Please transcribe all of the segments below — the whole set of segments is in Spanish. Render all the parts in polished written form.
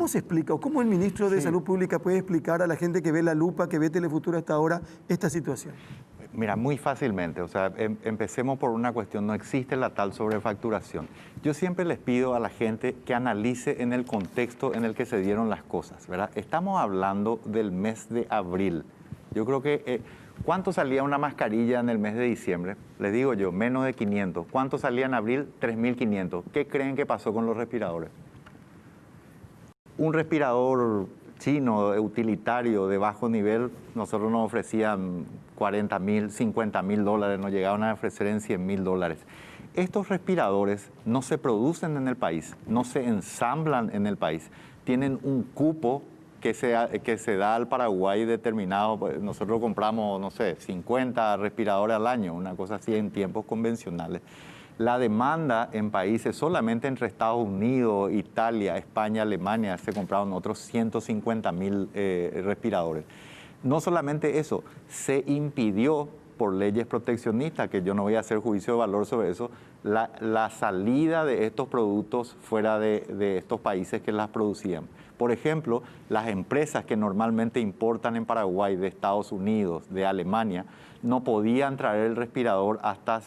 ¿Cómo se explica o cómo el ministro de Salud Pública puede explicar a la gente que ve La Lupa, que ve Telefuturo hasta ahora, esta situación? Mira, muy fácilmente, o sea, empecemos por una cuestión, no existe la tal sobrefacturación. Yo siempre les pido a la gente que analice en el contexto en el que se dieron las cosas, ¿verdad? Estamos hablando del mes de abril. Yo creo que, ¿cuánto salía una mascarilla en el mes de diciembre? Les digo yo, menos de 500. ¿Cuánto salía en abril? 3.500. ¿Qué creen que pasó con los respiradores? Un respirador chino, utilitario, de bajo nivel, nosotros nos ofrecían 40.000, 50.000 dólares, nos llegaban a ofrecer en 100.000 dólares. Estos respiradores no se producen en el país, no se ensamblan en el país, tienen un cupo que se da al Paraguay determinado. Nosotros compramos, no sé, 50 respiradores al año, una cosa así en tiempos convencionales. La demanda en países, solamente entre Estados Unidos, Italia, España, Alemania, se compraron otros 150.000 respiradores. No solamente eso, se impidió por leyes proteccionistas, que yo no voy a hacer juicio de valor sobre eso, la salida de estos productos fuera de estos países que las producían. Por ejemplo, las empresas que normalmente importan en Paraguay de Estados Unidos, de Alemania, no podían traer el respirador hasta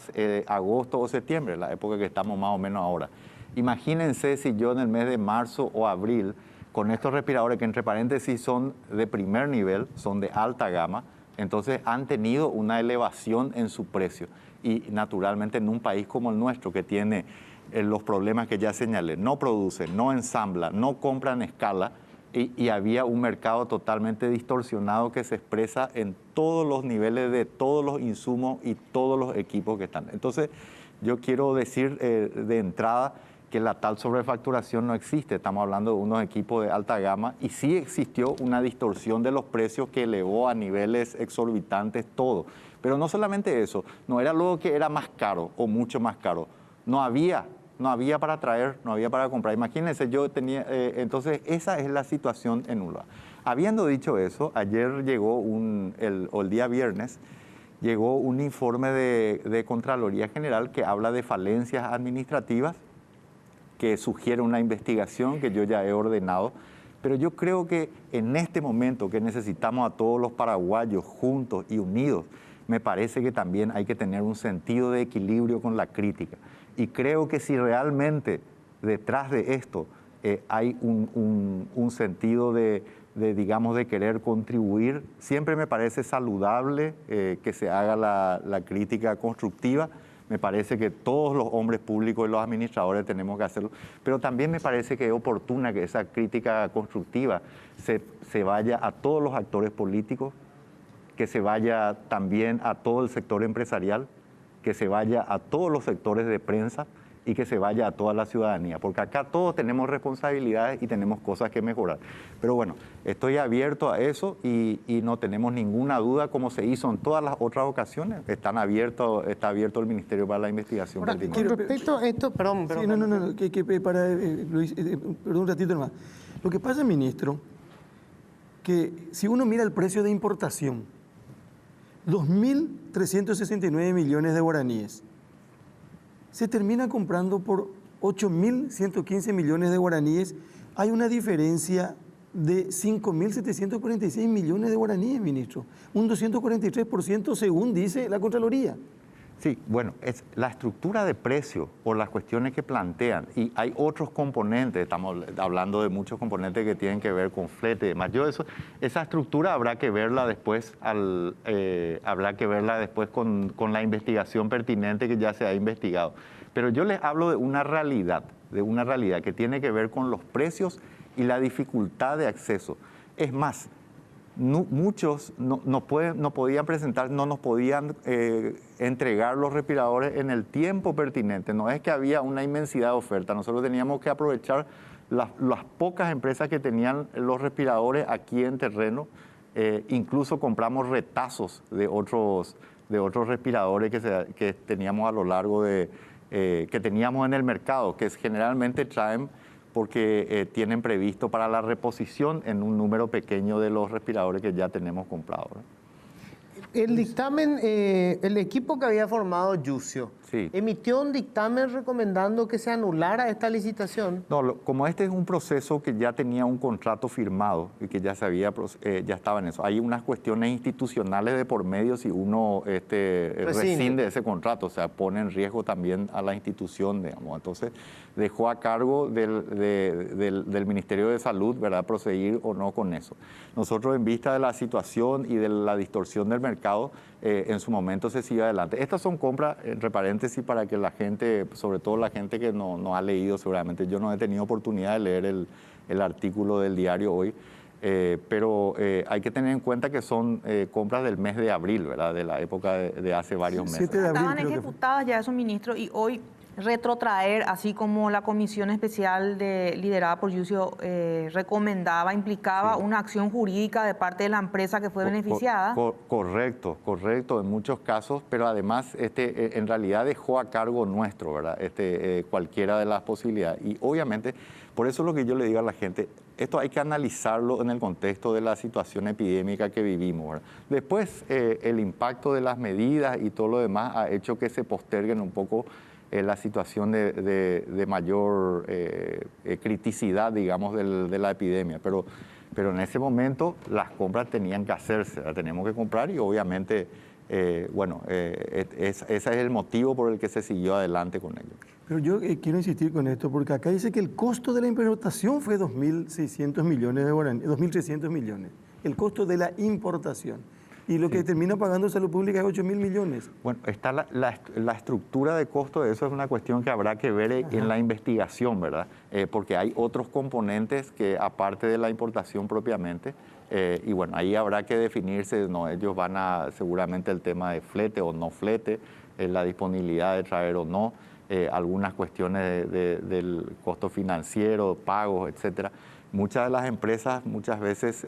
agosto o septiembre, la época que estamos más o menos ahora. Imagínense si yo en el mes de marzo o abril, con estos respiradores que entre paréntesis son de primer nivel, son de alta gama, entonces han tenido una elevación en su precio. Y naturalmente en un país como el nuestro, que tiene los problemas que ya señalé, no produce, no ensambla, no compra en escala, y había un mercado totalmente distorsionado que se expresa en todos los niveles de todos los insumos y todos los equipos que están. Entonces, yo quiero decir de entrada que la tal sobrefacturación no existe. Estamos hablando de unos equipos de alta gama y sí existió una distorsión de los precios que elevó a niveles exorbitantes todo. Pero no solamente eso, no era luego que era más caro o mucho más caro. No había para traer, no había para comprar. Imagínense, yo tenía, entonces esa es la situación en ULA. Habiendo dicho eso, ayer llegó el día viernes, llegó un informe de Contraloría General que habla de falencias administrativas, que sugiere una investigación que yo ya he ordenado. Pero yo creo que en este momento que necesitamos a todos los paraguayos juntos y unidos, me parece que también hay que tener un sentido de equilibrio con la crítica. Y creo que si realmente detrás de esto hay un sentido digamos, de querer contribuir, siempre me parece saludable que se haga la crítica constructiva. Me parece que todos los hombres públicos y los administradores tenemos que hacerlo, pero también me parece que es oportuna que esa crítica constructiva se vaya a todos los actores políticos, que se vaya también a todo el sector empresarial, que se vaya a todos los sectores de prensa y que se vaya a toda la ciudadanía, porque acá todos tenemos responsabilidades y tenemos cosas que mejorar. Pero bueno, estoy abierto a eso y no tenemos ninguna duda, como se hizo en todas las otras ocasiones, está abierto el Ministerio para la Investigación. Ahora, con respecto a esto, perdón. Sí, no, Luis, perdón un ratito nomás. Lo que pasa, ministro, que si uno mira el precio de importación, 2.369 millones de guaraníes, se termina comprando por 8.115 millones de guaraníes. Hay una diferencia de 5.746 millones de guaraníes, ministro. Un 243% según dice la Contraloría. Sí, bueno, es la estructura de precio por las cuestiones que plantean, y hay otros componentes, estamos hablando de muchos componentes que tienen que ver con flete y demás. Esa estructura habrá que verla después, con la investigación pertinente que ya se ha investigado. Pero yo les hablo de una realidad que tiene que ver con los precios y la dificultad de acceso. Es más, muchos no podían presentar, no nos podían entregar los respiradores en el tiempo pertinente. No es que había una inmensidad de oferta, nosotros teníamos que aprovechar las pocas empresas que tenían los respiradores aquí en terreno. Incluso compramos retazos de otros respiradores que teníamos a lo largo que teníamos en el mercado, que generalmente traen porque tienen previsto para la reposición en un número pequeño de los respiradores que ya tenemos comprados, ¿verdad? El dictamen, el equipo que había formado Yucio, Sí. emitió un dictamen recomendando que se anulara esta licitación. No, como este es un proceso que ya tenía un contrato firmado y que ya ya estaba en eso. Hay unas cuestiones institucionales de por medio si uno rescinde ese contrato, o sea, pone en riesgo también a la institución, digamos. Entonces, dejó a cargo del Ministerio de Salud, ¿verdad?, proseguir o no con eso. Nosotros, en vista de la situación y de la distorsión del mercado, en su momento se siguió adelante. Estas son compras, entre paréntesis, para que la gente, sobre todo la gente que no ha leído seguramente, yo no he tenido oportunidad de leer el artículo del diario hoy, pero hay que tener en cuenta que son compras del mes de abril, ¿verdad?, de la época de hace varios meses. 7 de abril, Estaban creo que fue. ejecutadas ya esos ministros y hoy retrotraer, así como la comisión especial liderada por Yucio recomendaba, implicaba una acción jurídica de parte de la empresa que fue beneficiada. Correcto, en muchos casos, pero además en realidad dejó a cargo nuestro, ¿verdad?, cualquiera de las posibilidades. Y obviamente, por eso es lo que yo le digo a la gente, esto hay que analizarlo en el contexto de la situación epidémica que vivimos, ¿verdad? Después, el impacto de las medidas y todo lo demás ha hecho que se posterguen un poco la situación de mayor criticidad, digamos, de la epidemia. Pero en ese momento las compras tenían que hacerse, las teníamos que comprar y obviamente, ese es el motivo por el que se siguió adelante con ello. Pero yo quiero insistir con esto, porque acá dice que el costo de la importación fue 2.600 millones de guaraníes, 2.300 millones, el costo de la importación. Y lo que termina pagando Salud Pública es 8.000 millones. Bueno, está la estructura de costo de eso es una cuestión que habrá que ver en la investigación, ¿verdad? Porque hay otros componentes que aparte de la importación propiamente, y bueno, ahí habrá que definirse, no, ellos van a seguramente el tema de flete o no flete, la disponibilidad de traer o no, algunas cuestiones del costo financiero, pagos, etcétera. Muchas de las empresas muchas veces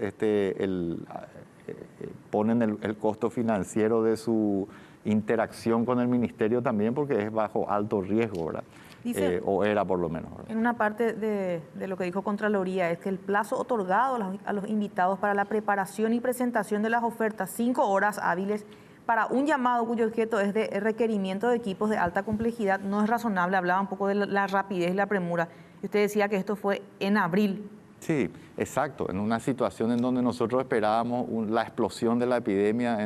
ponen el costo financiero de su interacción con el ministerio también porque es bajo alto riesgo, ¿verdad? Dice, o era por lo menos, ¿verdad? en una parte de lo que dijo Contraloría es que el plazo otorgado a los invitados para la preparación y presentación de las ofertas, 5 horas hábiles para un llamado cuyo objeto es de requerimiento de equipos de alta complejidad, no es razonable. Hablaba un poco de la rapidez y la premura. Y usted decía que esto fue en abril. Sí, exacto, en una situación en donde nosotros esperábamos la explosión de la epidemia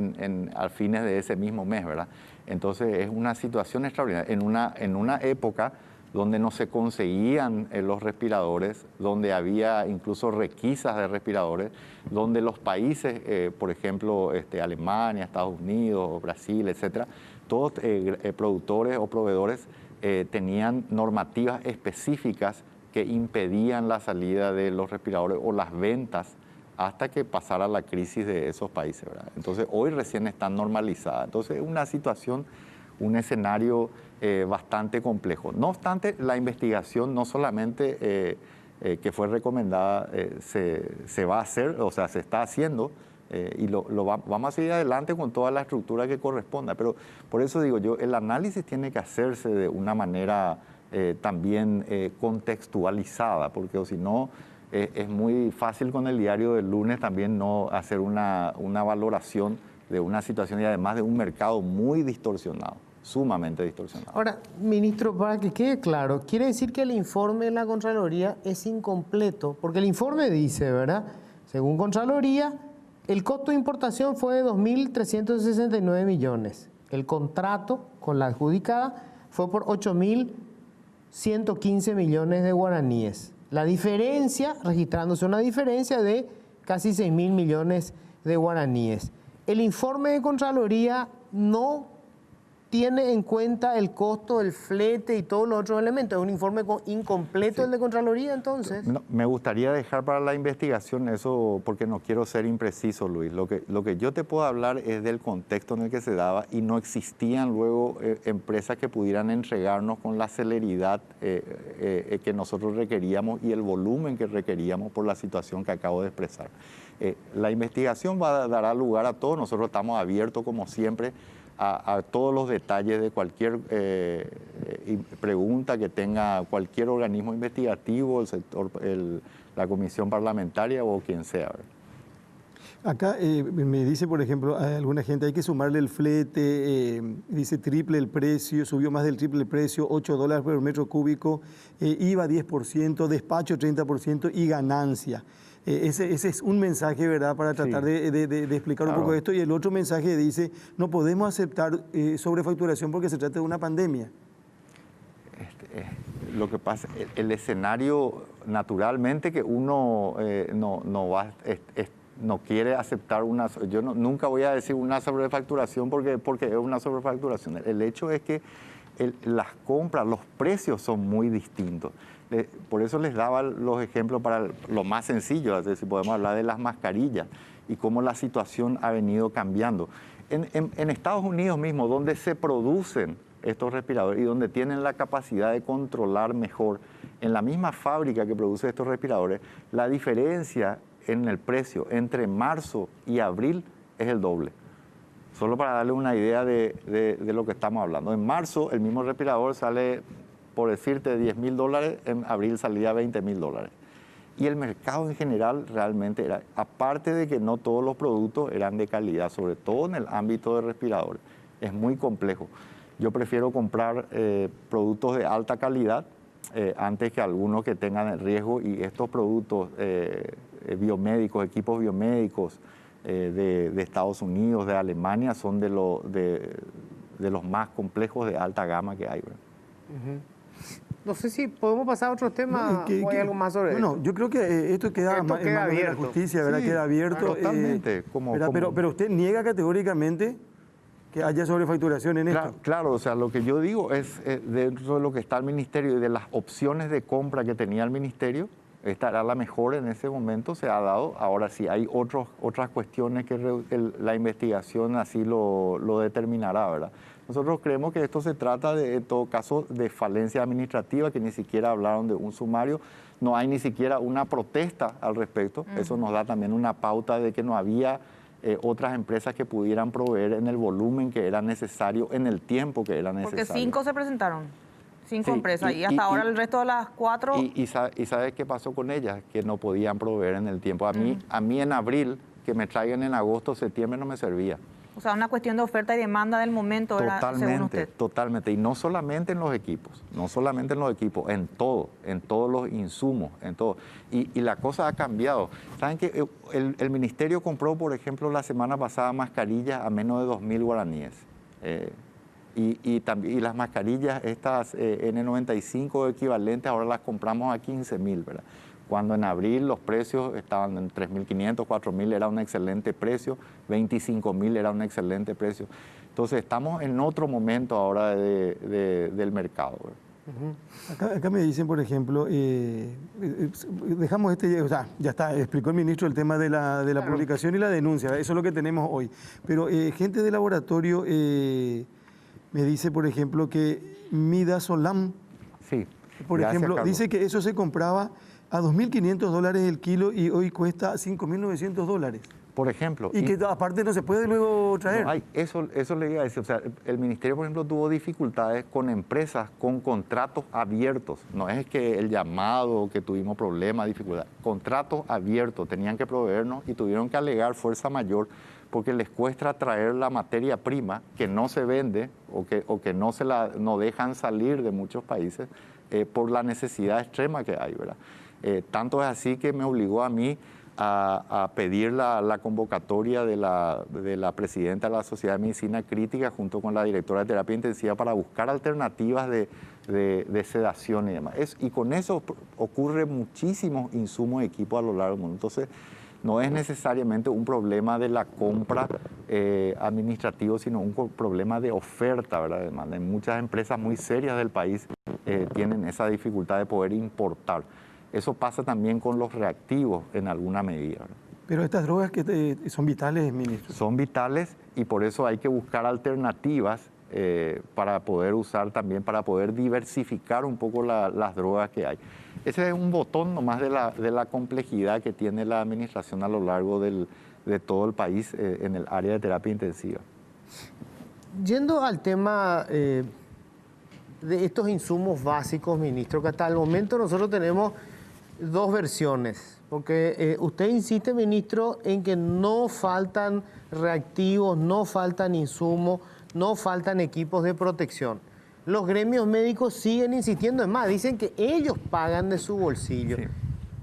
a fines de ese mismo mes, ¿verdad? Entonces es una situación extraordinaria, en una época donde no se conseguían los respiradores, donde había incluso requisas de respiradores, donde los países, por ejemplo, Alemania, Estados Unidos, Brasil, etcétera, todos productores o proveedores tenían normativas específicas que impedían la salida de los respiradores o las ventas hasta que pasara la crisis de esos países, ¿verdad? Entonces, hoy recién están normalizadas. Entonces, es una situación, un escenario bastante complejo. No obstante, la investigación no solamente que fue recomendada se va a hacer, o sea, se está haciendo y vamos a seguir adelante con toda la estructura que corresponda. Pero por eso digo yo, el análisis tiene que hacerse de una manera también contextualizada, porque o si no, es muy fácil con el diario del lunes también no hacer una valoración de una situación y además de un mercado muy distorsionado, sumamente distorsionado. Ahora, ministro, para que quede claro, quiere decir que el informe de la Contraloría es incompleto, porque el informe dice, ¿verdad? Según Contraloría, el costo de importación fue de 2.369 millones. El contrato con la adjudicada fue por 8.115 millones de guaraníes. La diferencia, registrándose una diferencia de casi 6.000 millones de guaraníes. El informe de Contraloría no tiene en cuenta el costo del flete y todos los otros elementos. Es un informe incompleto el de Contraloría, entonces. No, me gustaría dejar para la investigación eso porque no quiero ser impreciso, Luis. Lo que yo te puedo hablar es del contexto en el que se daba y no existían luego empresas que pudieran entregarnos con la celeridad que nosotros requeríamos y el volumen que requeríamos por la situación que acabo de expresar. La investigación dará lugar a todo. Nosotros estamos abiertos, como siempre, a todos los detalles de cualquier pregunta que tenga cualquier organismo investigativo, el sector, la comisión parlamentaria o quien sea, ¿verdad? Acá me dice, por ejemplo, a alguna gente hay que sumarle el flete, dice triple el precio, subió más del triple el precio, $8 por metro cúbico, IVA 10%, despacho 30% y ganancia. Ese es un mensaje, ¿verdad?, para tratar Sí. de explicar un poco esto. Y el otro mensaje dice, no podemos aceptar sobrefacturación porque se trata de una pandemia. Lo que pasa, el escenario naturalmente que uno no quiere aceptar una, yo nunca voy a decir una sobrefacturación porque es una sobrefacturación. El hecho es que las compras, los precios son muy distintos. Por eso les daba los ejemplos para lo más sencillo, es decir, podemos hablar de las mascarillas y cómo la situación ha venido cambiando. En Estados Unidos mismo, donde se producen estos respiradores y donde tienen la capacidad de controlar mejor, en la misma fábrica que produce estos respiradores, la diferencia en el precio entre marzo y abril es el doble. Solo para darle una idea de lo que estamos hablando. En marzo el mismo respirador sale, por decirte, $10.000, en abril salía $20.000. Y el mercado en general realmente era, aparte de que no todos los productos eran de calidad, sobre todo en el ámbito de respiradores, es muy complejo. Yo prefiero comprar productos de alta calidad antes que algunos que tengan el riesgo, y estos productos biomédicos, equipos biomédicos de Estados Unidos, de Alemania, son de los más complejos de alta gama que hay, ¿verdad? No sé si podemos pasar a otro tema o hay algo más sobre Bueno, esto. yo creo que esto queda en manos de la abierto. justicia, ¿verdad? Sí, Queda abierto. totalmente. Pero usted niega categóricamente que haya sobrefacturación en esto. Claro, o sea, lo que yo digo es, dentro de lo que está el ministerio y de las opciones de compra que tenía el ministerio, esta era la mejor en ese momento, se ha dado. Ahora sí, hay otras cuestiones que la investigación así lo determinará, ¿verdad? Nosotros creemos que esto se trata, en todo caso, de falencia administrativa, que ni siquiera hablaron de un sumario, no hay ni siquiera una protesta al respecto. Eso nos da también una pauta de que no había otras empresas que pudieran proveer en el volumen que era necesario, en el tiempo que era necesario. Porque 5 se presentaron, 5 Sí, empresas, y hasta ahora el resto de las 4... ¿Y sabes qué pasó con ellas? Que no podían proveer en el tiempo. A mí en abril, que me traigan en agosto, septiembre, no me servía. O sea, una cuestión de oferta y demanda del momento, era, según usted. Totalmente. Y no solamente en los equipos, en todos los insumos, en todo. Y la cosa ha cambiado. ¿Saben que el ministerio compró, por ejemplo, la semana pasada mascarillas a menos de 2.000 guaraníes? Y las mascarillas, estas N95 equivalentes, ahora las compramos a 15.000, ¿verdad? Cuando en abril los precios estaban en 3.500, 4.000 era un excelente precio, 25.000 era un excelente precio. Entonces estamos en otro momento ahora del mercado, ¿verdad? Acá me dicen, por ejemplo, dejamos o sea, ya está, explicó el ministro el tema de la publicación y la denuncia, eso es lo que tenemos hoy. Pero gente de laboratorio me dice, por ejemplo, que Midazolam, Sí. por Gracias, ejemplo, Carlos. dice que eso se compraba a $2.500 el kilo y hoy cuesta $5.900. Por ejemplo. Y que aparte no se puede luego traer. No, eso le iba a decir. O sea, el ministerio, por ejemplo, tuvo dificultades con empresas con contratos abiertos. No es que el llamado, que tuvimos problemas, dificultades. Contratos abiertos. Tenían que proveernos y tuvieron que alegar fuerza mayor porque les cuesta traer la materia prima que no se vende o que no dejan salir de muchos países por la necesidad extrema que hay, ¿verdad? Tanto es así que me obligó a mí a pedir la convocatoria de la presidenta de la Sociedad de Medicina Crítica junto con la directora de terapia intensiva para buscar alternativas de sedación y demás. Y con eso ocurre muchísimos insumos de equipo a lo largo del mundo. Entonces, no es necesariamente un problema de la compra administrativo, sino un problema de oferta, ¿verdad? Demanda. Muchas empresas muy serias del país tienen esa dificultad de poder importar. Eso pasa también con los reactivos en alguna medida, ¿verdad? Pero estas drogas que son vitales, ministro. Son vitales y por eso hay que buscar alternativas para poder usar también, para poder diversificar un poco las drogas que hay. Ese es un botón nomás de la complejidad que tiene la administración a lo largo de todo el país en el área de terapia intensiva. Yendo al tema de estos insumos básicos, ministro, que hasta el momento nosotros tenemos dos versiones, porque usted insiste, ministro, en que no faltan reactivos, no faltan insumos, no faltan equipos de protección. Los gremios médicos siguen insistiendo, es más, dicen que ellos pagan de su bolsillo. Sí.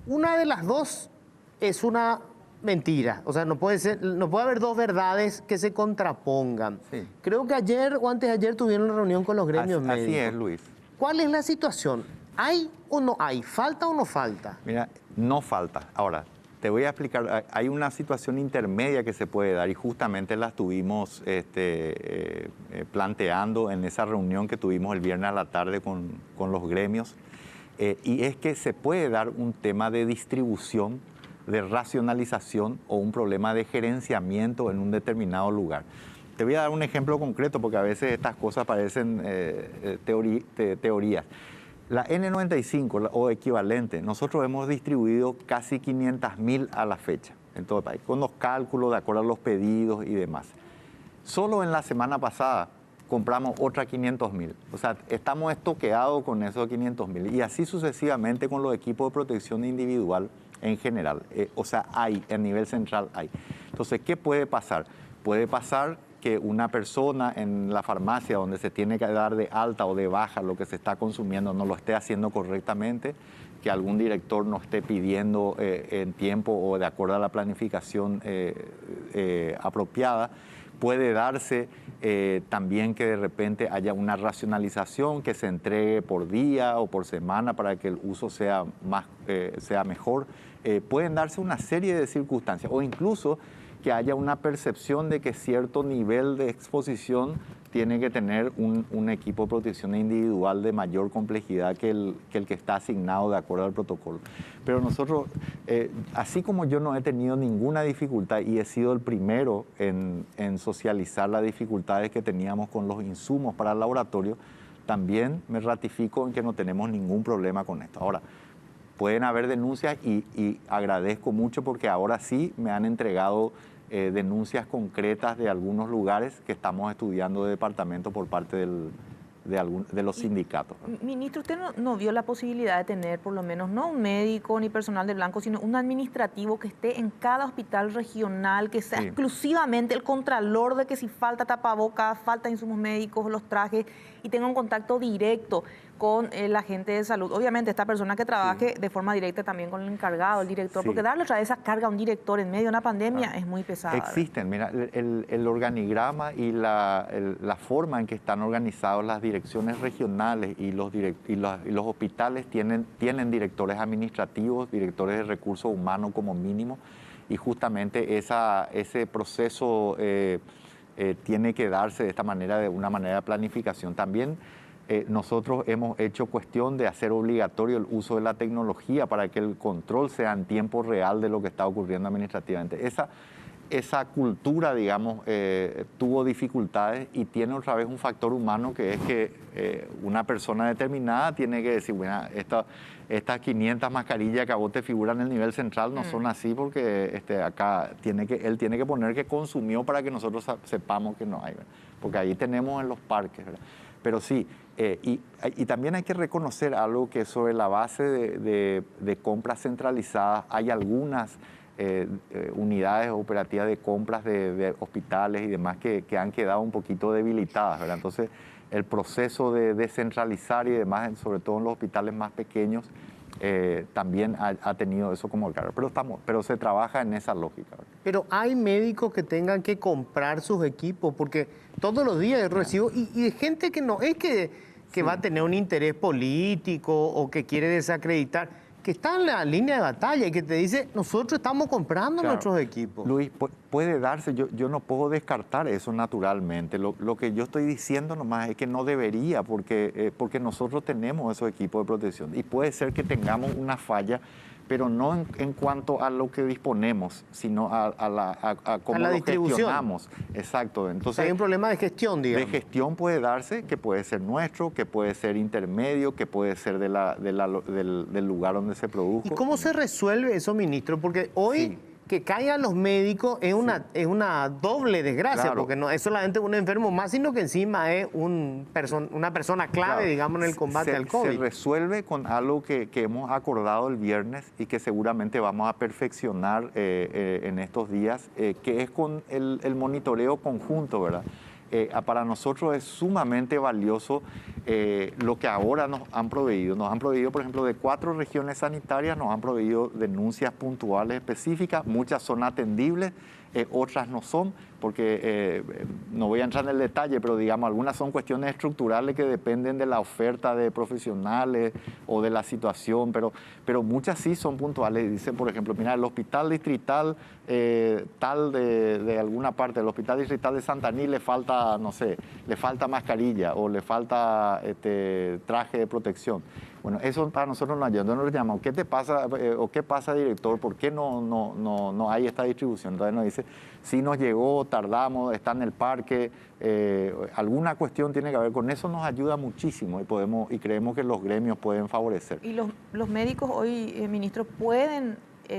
Una de las dos es una mentira, o sea, no puede ser, no puede haber dos verdades que se contrapongan. Sí. Creo que ayer o antes de ayer tuvieron una reunión con los gremios médicos. Así es, Luis. ¿Cuál es la situación? ¿Hay o no hay? ¿Falta o no falta? Mira, no falta. Ahora, te voy a explicar, hay una situación intermedia que se puede dar y justamente la estuvimos planteando en esa reunión que tuvimos el viernes a la tarde con los gremios, y es que se puede dar un tema de distribución, de racionalización o un problema de gerenciamiento en un determinado lugar. Te voy a dar un ejemplo concreto porque a veces estas cosas parecen teorías. La N95 o equivalente, nosotros hemos distribuido casi 500.000 a la fecha en todo el país, con los cálculos de acuerdo a los pedidos y demás. Solo en la semana pasada compramos otras 500.000. O sea, estamos estoqueados con esos 500.000 y así sucesivamente con los equipos de protección individual en general. O sea, hay, a nivel central hay. Entonces, ¿qué puede pasar? Puede pasar que una persona en la farmacia donde se tiene que dar de alta o de baja lo que se está consumiendo no lo esté haciendo correctamente, que algún director no esté pidiendo en tiempo o de acuerdo a la planificación apropiada. Puede darse también que de repente haya una racionalización, que se entregue por día o por semana para que el uso sea mejor. Pueden darse una serie de circunstancias o incluso que haya una percepción de que cierto nivel de exposición tiene que tener un equipo de protección individual de mayor complejidad que el que está asignado de acuerdo al protocolo. Pero nosotros, así como yo no he tenido ninguna dificultad y he sido el primero en socializar las dificultades que teníamos con los insumos para el laboratorio, también me ratifico en que no tenemos ningún problema con esto. Ahora, pueden haber denuncias y agradezco mucho porque ahora sí me han entregado denuncias concretas de algunos lugares que estamos estudiando de departamento por parte de los sindicatos. Ministro, ¿usted no vio la posibilidad de tener por lo menos no un médico ni personal de blanco, sino un administrativo que esté en cada hospital regional, que sea exclusivamente el contralor de que si falta tapabocas, falta insumos médicos, los trajes, y tenga un contacto directo con la gente de salud? Obviamente esta persona que trabaje de forma directa también con el encargado, el director, porque darle otra vez esa carga a un director en medio de una pandemia es muy pesada. Existen, mira, el organigrama y la forma en que están organizados las direcciones regionales y los hospitales tienen directores administrativos, directores de recursos humanos como mínimo, y justamente ese proceso tiene que darse de esta manera, de una manera de planificación. También nosotros hemos hecho cuestión de hacer obligatorio el uso de la tecnología para que el control sea en tiempo real de lo que está ocurriendo administrativamente. Esa cultura, digamos, tuvo dificultades y tiene otra vez un factor humano, que es que una persona determinada tiene que decir, bueno, estas 500 mascarillas que a vos te figuran en el nivel central no son así porque acá él tiene que poner que consumió para que nosotros sepamos que no hay, ¿verdad? Porque ahí tenemos en los parques, ¿verdad? Pero sí, y también hay que reconocer algo, que sobre la base de compras centralizadas hay algunas unidades operativas de compras de hospitales y demás que han quedado un poquito debilitadas, ¿verdad? Entonces, el proceso de descentralizar y demás, sobre todo en los hospitales más pequeños, también ha tenido eso como cargo. Pero se trabaja en esa lógica, ¿verdad? Pero hay médicos que tengan que comprar sus equipos, porque todos los días yo recibo, y de gente que no es que va a tener un interés político o que quiere desacreditar, que está en la línea de batalla y que te dice, nosotros estamos comprando nuestros equipos. Luis, puede darse, yo no puedo descartar eso naturalmente. Lo que yo estoy diciendo nomás es que no debería, porque nosotros tenemos esos equipos de protección y puede ser que tengamos una falla, pero no en cuanto a lo que disponemos, sino a cómo lo gestionamos. Exacto. Entonces, hay un problema de gestión, digamos. De gestión puede darse, que puede ser nuestro, que puede ser intermedio, que puede ser del lugar donde se produjo. ¿Y cómo se resuelve eso, ministro? Porque hoy que caigan los médicos es una doble desgracia, Claro. porque no es solamente un enfermo más, sino que encima es una persona clave, Claro, digamos, en el combate al COVID. Se resuelve con algo que hemos acordado el viernes y que seguramente vamos a perfeccionar en estos días, que es con el monitoreo conjunto, ¿verdad? Para nosotros es sumamente valioso lo que ahora nos han proveído. Nos han proveído, por ejemplo, de 4 regiones sanitarias, nos han proveído denuncias puntuales específicas, muchas son atendibles, otras no son, porque no voy a entrar en el detalle, pero digamos, algunas son cuestiones estructurales que dependen de la oferta de profesionales o de la situación, pero muchas sí son puntuales. Dicen, por ejemplo, mira, el hospital distrital tal de alguna parte, el hospital distrital de Santaní le falta, no sé, le falta mascarilla o le falta traje de protección. Bueno, eso para nosotros nos ayuda. Entonces nos llamamos, ¿qué te pasa o qué pasa, director? ¿Por qué no hay esta distribución? Entonces nos dice, sí nos llegó, tardamos, está en el parque, alguna cuestión tiene que haber. Con eso nos ayuda muchísimo y creemos que los gremios pueden favorecer. Y los médicos hoy, ministro, pueden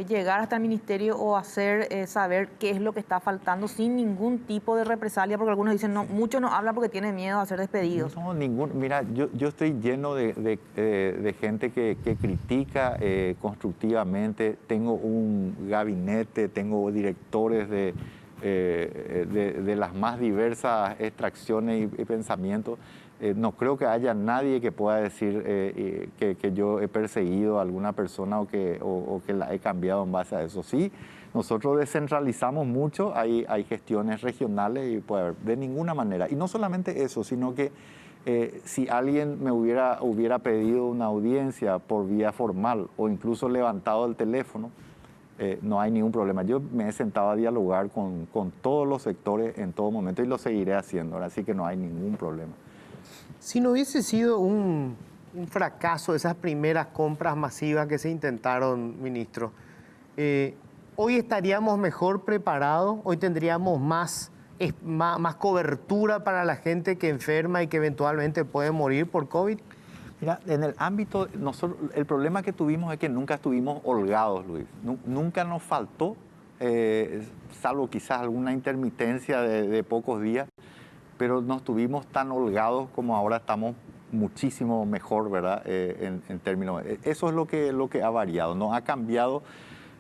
llegar hasta el ministerio o hacer saber qué es lo que está faltando sin ningún tipo de represalia, porque algunos dicen, no, muchos no hablan porque tienen miedo a ser despedidos. No, mira, yo estoy lleno de gente que critica constructivamente. Tengo un gabinete, tengo directores de las más diversas extracciones y pensamientos. No creo que haya nadie que pueda decir que yo he perseguido a alguna persona o que la he cambiado en base a eso. Sí, nosotros descentralizamos mucho, hay gestiones regionales y puede haber de ninguna manera. Y no solamente eso, sino que si alguien me hubiera pedido una audiencia por vía formal o incluso levantado el teléfono, no hay ningún problema. Yo me he sentado a dialogar con todos los sectores en todo momento y lo seguiré haciendo, así que no hay ningún problema. Si no hubiese sido un fracaso esas primeras compras masivas que se intentaron, ministro, hoy estaríamos mejor preparados, hoy tendríamos más cobertura para la gente que enferma y que eventualmente puede morir por COVID. Mira, en el ámbito, el problema que tuvimos es que nunca estuvimos holgados, Luis. Nunca nos faltó, salvo quizás alguna intermitencia de pocos días, pero no estuvimos tan holgados como ahora estamos muchísimo mejor, ¿verdad? En términos, eso es lo que ha variado, no ha cambiado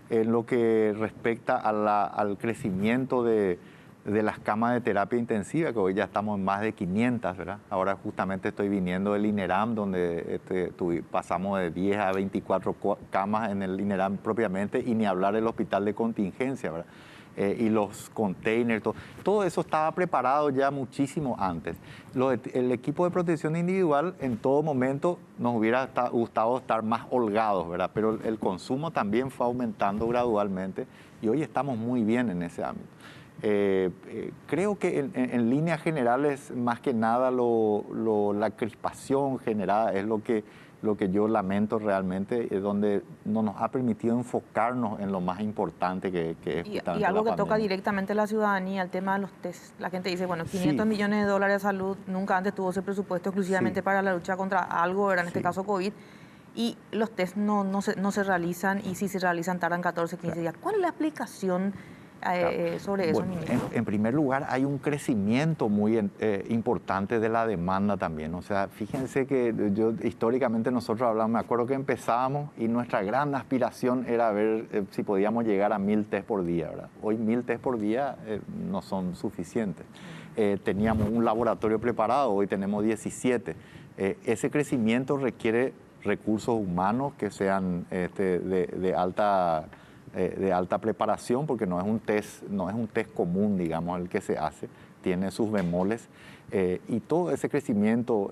en lo que respecta al crecimiento de las camas de terapia intensiva, que hoy ya estamos en más de 500, ¿verdad? Ahora justamente estoy viniendo del INERAM, donde pasamos de 10 a 24 camas en el INERAM propiamente, y ni hablar del hospital de contingencia, ¿verdad? Y los containers, todo eso estaba preparado ya muchísimo antes. El equipo de protección individual en todo momento nos hubiera gustado estar más holgados, ¿verdad? Pero el consumo también fue aumentando gradualmente y hoy estamos muy bien en ese ámbito. Creo que en líneas generales, más que nada, la crispación generada es lo que yo lamento realmente, es donde no nos ha permitido enfocarnos en lo más importante que es justamente y algo que la toca pandemia. directamente a la ciudadanía, el tema de los test. La gente dice, bueno, 500 millones de dólares de salud, nunca antes tuvo ese presupuesto exclusivamente para la lucha contra algo, era en este caso COVID, y los test no se realizan, y si se realizan tardan 14, 15 días. ¿Cuál es la explicación sobre eso, Bueno, ministro? en primer lugar, hay un crecimiento muy importante de la demanda también. O sea, fíjense que históricamente nosotros hablamos, me acuerdo que empezábamos y nuestra gran aspiración era ver si podíamos llegar a 1000 test por día, ¿verdad? Hoy 1000 test por día no son suficientes. Teníamos un laboratorio preparado, hoy tenemos 17. Ese crecimiento requiere recursos humanos que sean de alta preparación, porque no es un test común, digamos, el que se hace, tiene sus bemoles, y todo ese crecimiento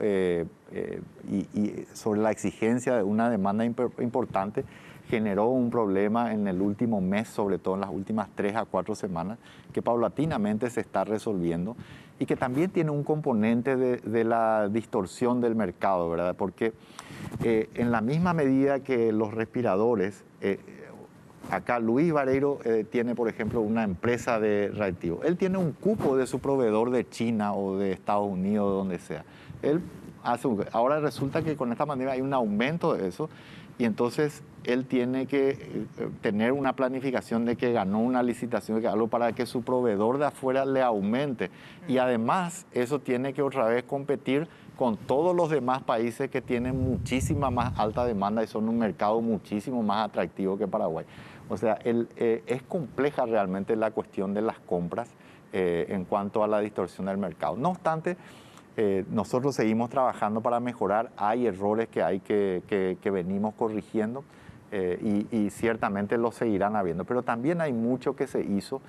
y sobre la exigencia de una demanda importante generó un problema en el último mes, sobre todo en las últimas 3 a 4 semanas, que paulatinamente se está resolviendo y que también tiene un componente de la distorsión del mercado, ¿verdad? Porque en la misma medida que los respiradores, acá Luis Vareiro tiene, por ejemplo, una empresa de reactivos. Él tiene un cupo de su proveedor de China o de Estados Unidos, donde sea. Él Ahora resulta que con esta manera hay un aumento de eso y entonces él tiene que tener una planificación de que ganó una licitación, de que algo para que su proveedor de afuera le aumente. Y además eso tiene que otra vez competir con todos los demás países que tienen muchísima más alta demanda y son un mercado muchísimo más atractivo que Paraguay. O sea, es compleja realmente la cuestión de las compras en cuanto a la distorsión del mercado. No obstante, nosotros seguimos trabajando para mejorar. Hay errores que venimos corrigiendo y ciertamente los seguirán habiendo. Pero también hay mucho que se hizo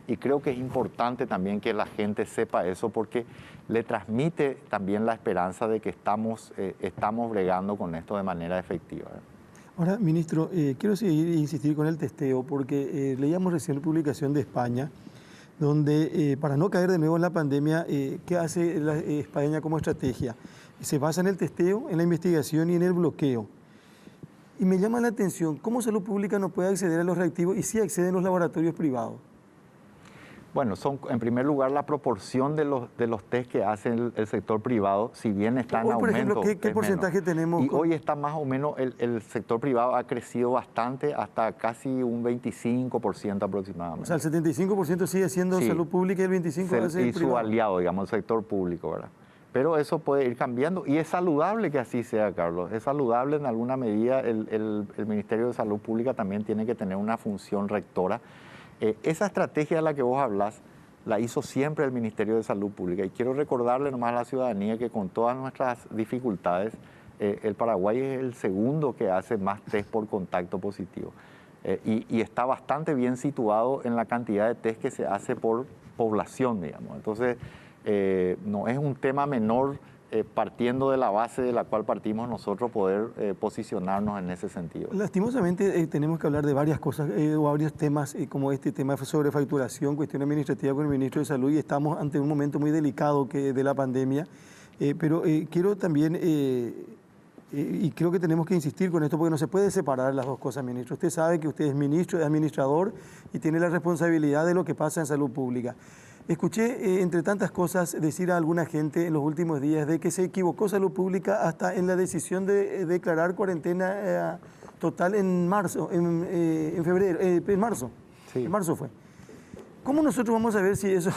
y creo que es importante también que la gente sepa eso porque le transmite también la esperanza de que estamos bregando con esto de manera efectiva. Ahora, ministro, quiero seguir e insistir con el testeo porque leíamos recién publicación de España donde para no caer de nuevo en la pandemia, ¿qué hace España como estrategia? Se basa en el testeo, en la investigación y en el bloqueo. Y me llama la atención cómo Salud Pública no puede acceder a los reactivos y sí acceden los laboratorios privados. Bueno, son en primer lugar la proporción de los test que hace el sector privado, si bien está en hoy, por aumento. ejemplo, ¿qué porcentaje tenemos? Y hoy está más o menos, el sector privado ha crecido bastante, hasta casi un 25% aproximadamente. O sea, el 75% sigue siendo Salud Pública y el 25% es el y privado. su aliado, digamos, el sector público, ¿verdad? Pero eso puede ir cambiando y es saludable que así sea, Carlos. Es saludable en alguna medida. El Ministerio de Salud Pública también tiene que tener una función rectora. Esa estrategia de la que vos hablás la hizo siempre el Ministerio de Salud Pública y quiero recordarle nomás a la ciudadanía que con todas nuestras dificultades el Paraguay es el segundo que hace más test por contacto positivo y está bastante bien situado en la cantidad de test que se hace por población, digamos. Entonces no es un tema menor partiendo de la base de la cual partimos nosotros poder posicionarnos en ese sentido. Lastimosamente tenemos que hablar de varias cosas o varios temas como este tema sobre facturación, cuestión administrativa con el ministro de Salud y estamos ante un momento muy delicado de la pandemia, pero quiero también, y creo que tenemos que insistir con esto porque no se puede separar las dos cosas, ministro. Usted sabe que usted es ministro, es administrador y tiene la responsabilidad de lo que pasa en salud pública. Escuché, entre tantas cosas, decir a alguna gente en los últimos días de que se equivocó Salud Pública hasta en la decisión de declarar cuarentena total en marzo, en febrero, en marzo. Sí. En marzo fue. ¿Cómo nosotros vamos a ver si eso,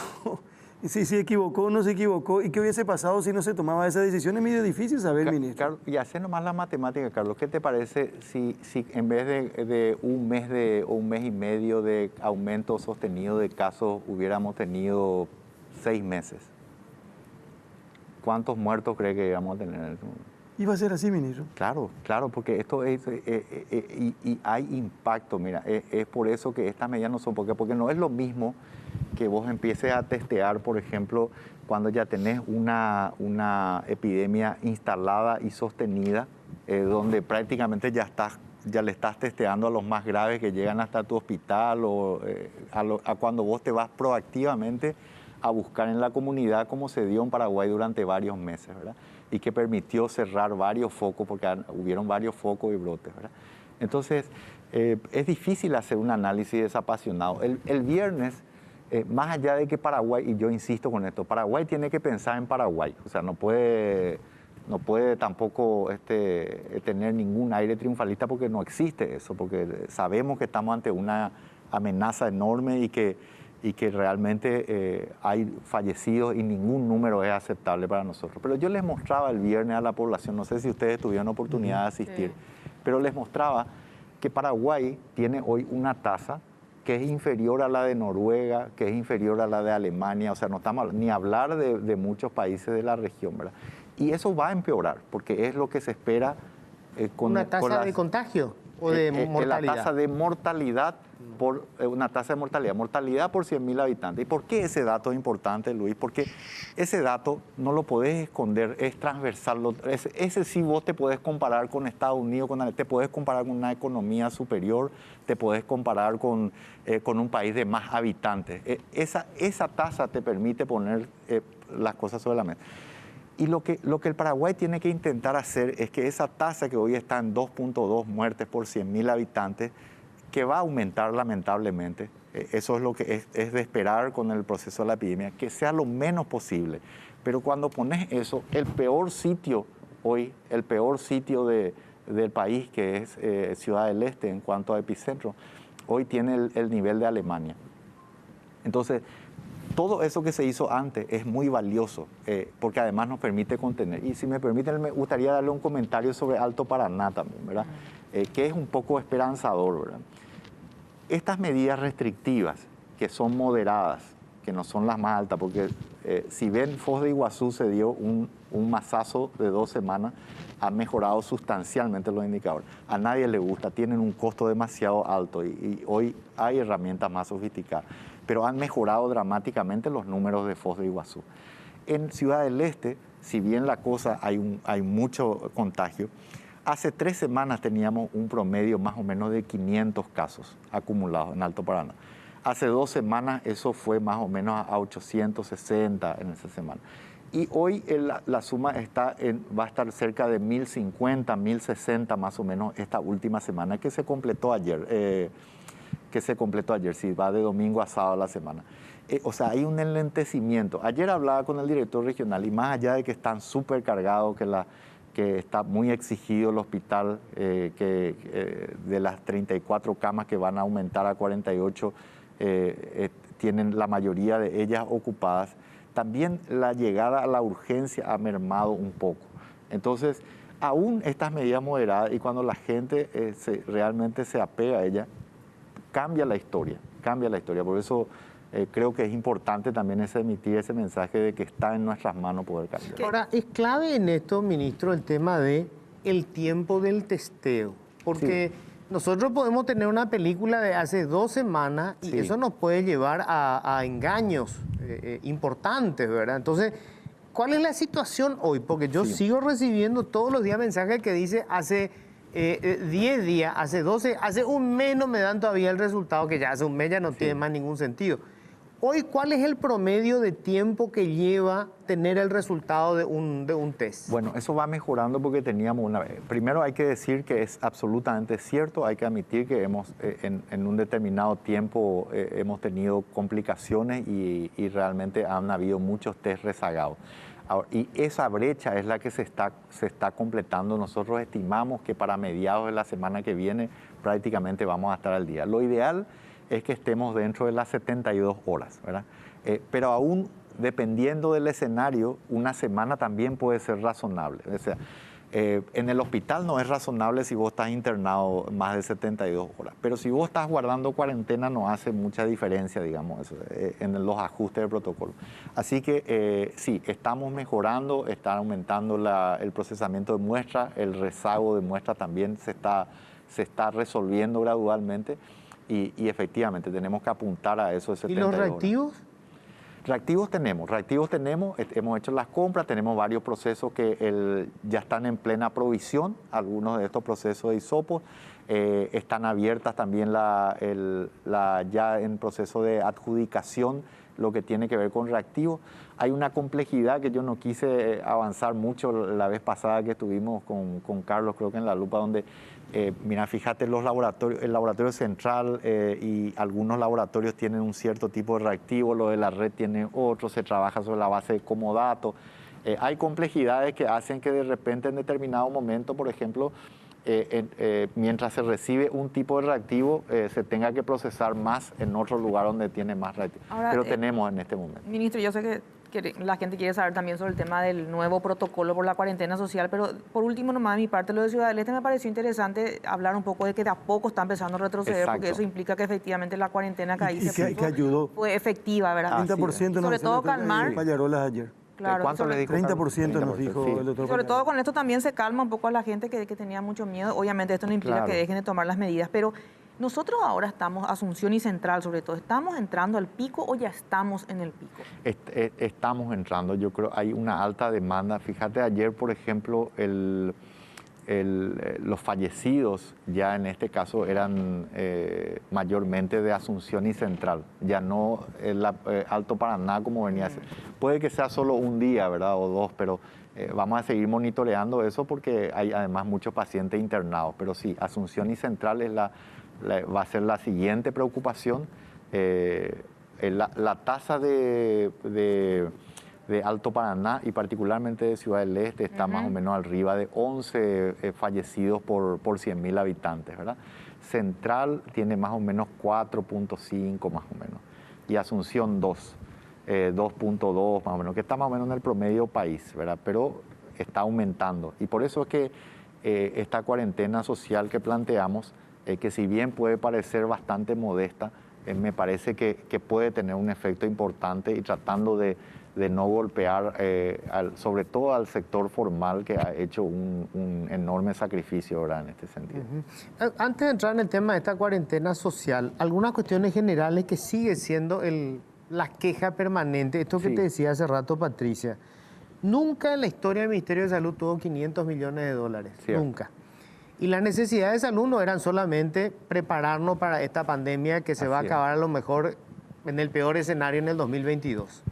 si se equivocó o no se equivocó y qué hubiese pasado si no se tomaba esa decisión? Es medio difícil saber, ministro. Carlos, y hacer nomás la matemática, Carlos. ¿Qué te parece si en vez de un mes o un mes y medio de aumento sostenido de casos hubiéramos tenido 6 meses? ¿Cuántos muertos cree que íbamos a tener en ese momento? ¿Iba a ser así, ministro? Claro, porque esto es, y hay impacto, mira, es por eso que estas medidas no son, porque no es lo mismo que vos empieces a testear, por ejemplo, cuando ya tenés una epidemia instalada y sostenida, donde prácticamente ya le estás testeando a los más graves que llegan hasta tu hospital o a cuando vos te vas proactivamente a buscar en la comunidad como se dio en Paraguay durante varios meses, ¿verdad? Y que permitió cerrar varios focos porque hubieron varios focos y brotes, ¿verdad? Entonces, es difícil hacer un análisis desapasionado. El viernes, más allá de que Paraguay, y yo insisto con esto, Paraguay tiene que pensar en Paraguay, o sea, no puede tampoco tener ningún aire triunfalista porque no existe eso, porque sabemos que estamos ante una amenaza enorme y que realmente hay fallecidos y ningún número es aceptable para nosotros. Pero yo les mostraba el viernes a la población, no sé si ustedes tuvieron oportunidad de asistir, pero les mostraba que Paraguay tiene hoy una tasa que es inferior a la de Noruega, que es inferior a la de Alemania, o sea, no estamos ni hablar de muchos países de la región, ¿verdad? Y eso va a empeorar, porque es lo que se espera con ¿Una tasa de contagio o de mortalidad? La tasa de mortalidad, una tasa de mortalidad por 100.000 habitantes. ¿Y por qué ese dato es importante, Luis? Porque ese dato no lo podés esconder, es transversal. Ese sí vos te podés comparar con Estados Unidos, te podés comparar con una economía superior, te podés comparar con un país de más habitantes. Esa tasa te permite poner las cosas sobre la mesa. Y lo que el Paraguay tiene que intentar hacer es que esa tasa que hoy está en 2.2 muertes por 100.000 habitantes, que va a aumentar lamentablemente, eso es lo que es de esperar con el proceso de la epidemia, que sea lo menos posible. Pero cuando pones eso, el peor sitio hoy, el peor sitio del país, que es Ciudad del Este en cuanto a epicentro, hoy tiene el nivel de Alemania. Entonces, todo eso que se hizo antes es muy valioso, porque además nos permite contener. Y si me permiten, me gustaría darle un comentario sobre Alto Paraná también, ¿verdad? Que es un poco esperanzador, ¿verdad? Estas medidas restrictivas, que son moderadas, que no son las más altas, porque si ven, Foz de Iguazú se dio un masazo de 2 semanas, ha mejorado sustancialmente los indicadores. A nadie le gusta, tienen un costo demasiado alto y hoy hay herramientas más sofisticadas, pero han mejorado dramáticamente los números de Foz de Iguazú. En Ciudad del Este, si bien la cosa hay mucho contagio, hace 3 semanas teníamos un promedio más o menos de 500 casos acumulados en Alto Paraná. Hace 2 semanas eso fue más o menos a 860 en esa semana. Y hoy la suma va a estar cerca de 1050, 1060 más o menos esta última semana que se completó ayer. Sí, va de domingo a sábado la semana. O sea, hay un enlentecimiento. Ayer hablaba con el director regional y más allá de que están súper cargados, que está muy exigido el hospital, de las 34 camas que van a aumentar a 48, tienen la mayoría de ellas ocupadas. También la llegada a la urgencia ha mermado un poco. Entonces, aún estas medidas moderadas y cuando la gente realmente se apega a ellas, cambia la historia. Por eso creo que es importante también emitir ese mensaje de que está en nuestras manos poder cambiar. Ahora, es clave en esto, ministro, el tema de el tiempo del testeo, porque nosotros podemos tener una película de hace 2 semanas y eso nos puede llevar a engaños importantes, ¿verdad? Entonces, ¿cuál es la situación hoy? Porque yo sigo recibiendo todos los días mensajes que dice hace 10 días, hace 12, hace un mes no me dan todavía el resultado, que ya hace un mes ya no tiene más ningún sentido. Hoy, ¿cuál es el promedio de tiempo que lleva tener el resultado de un test? Bueno, eso va mejorando porque teníamos primero hay que decir que es absolutamente cierto, hay que admitir que en un determinado tiempo hemos tenido complicaciones y realmente han habido muchos test rezagados. Ahora, y esa brecha es la que se está completando. Nosotros estimamos que para mediados de la semana que viene prácticamente vamos a estar al día. Lo ideal es que estemos dentro de las 72 horas, ¿verdad? Pero aún dependiendo del escenario, una semana también puede ser razonable. O sea, en el hospital no es razonable si vos estás internado más de 72 horas, pero si vos estás guardando cuarentena no hace mucha diferencia, digamos, eso, en los ajustes del protocolo. Así que sí, estamos mejorando, está aumentando el procesamiento de muestras, el rezago de muestras también se está resolviendo gradualmente. Y efectivamente tenemos que apuntar a eso de 72 horas. ¿Y los reactivos? Reactivos tenemos, hemos hecho las compras, tenemos varios procesos que ya están en plena provisión, algunos de estos procesos de hisopos, están abiertas también ya en proceso de adjudicación lo que tiene que ver con reactivos. Hay una complejidad que yo no quise avanzar mucho la vez pasada que estuvimos con Carlos, creo que en La Lupa, donde mira, fíjate, el laboratorio central y algunos laboratorios tienen un cierto tipo de reactivo, lo de la red tiene otro, se trabaja sobre la base de comodato. Hay complejidades que hacen que de repente en determinado momento, por ejemplo, mientras se recibe un tipo de reactivo, se tenga que procesar más en otro lugar donde tiene más reactivo. Ahora, pero tenemos en este momento. Ministro, yo sé que la gente quiere saber también sobre el tema del nuevo protocolo por la cuarentena social, pero por último nomás de mi parte, lo de Ciudad del Este me pareció interesante hablar un poco de que de a poco está empezando a retroceder. Exacto. Porque eso implica que efectivamente la cuarentena que ahí que ayudó. Fue efectiva, ¿verdad? 30% sobre todo calmar. Payarolas ayer. Claro, ¿Cuánto le dijo? 30% nos dijo el doctor. Sobre todo con esto también se calma un poco a la gente que tenía mucho miedo. Obviamente esto no implica que dejen de tomar las medidas, pero nosotros ahora estamos, Asunción y Central sobre todo, ¿estamos entrando al pico o ya estamos en el pico? Estamos entrando, yo creo, hay una alta demanda. Fíjate, ayer, por ejemplo, los fallecidos ya en este caso eran mayormente de Asunción y Central, ya no el Alto Paraná como venía a ser. Puede que sea solo un día, ¿verdad? O 2, pero vamos a seguir monitoreando eso porque hay además muchos pacientes internados. Pero sí, Asunción y Central va a ser la siguiente preocupación. La tasa de de Alto Paraná y particularmente de Ciudad del Este está más o menos arriba de 11 fallecidos por 100.000 habitantes, ¿verdad? Central tiene más o menos 4.5 más o menos y Asunción 2.2 más o menos, que está más o menos en el promedio país, ¿verdad? Pero está aumentando y por eso es que esta cuarentena social que planteamos, que si bien puede parecer bastante modesta, me parece que puede tener un efecto importante y tratando de no golpear sobre todo al sector formal que ha hecho un enorme sacrificio ahora en este sentido. Antes de entrar en el tema de esta cuarentena social, algunas cuestiones generales que sigue siendo la queja permanente, esto que Sí. te decía hace rato Patricia, nunca en la historia del Ministerio de Salud tuvo 500 millones de dólares, Cierto. nunca. Y las necesidades de salud no eran solamente prepararnos para esta pandemia que se va a Así es. acabar a lo mejor en el peor escenario en el 2022.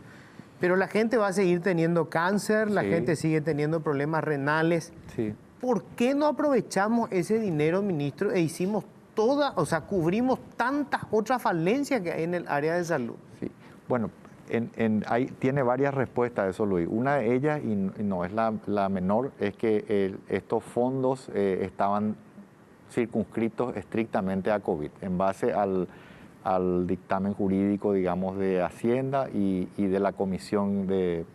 Pero la gente va a seguir teniendo cáncer, la Sí. gente sigue teniendo problemas renales. Sí. ¿Por qué no aprovechamos ese dinero, ministro, e hicimos cubrimos tantas otras falencias que hay en el área de salud? Sí. Bueno, tiene varias respuestas a eso, Luis. Una de ellas, y no es la menor, es que estos fondos estaban circunscritos estrictamente a COVID, en base al dictamen jurídico, digamos, de Hacienda y de la Comisión de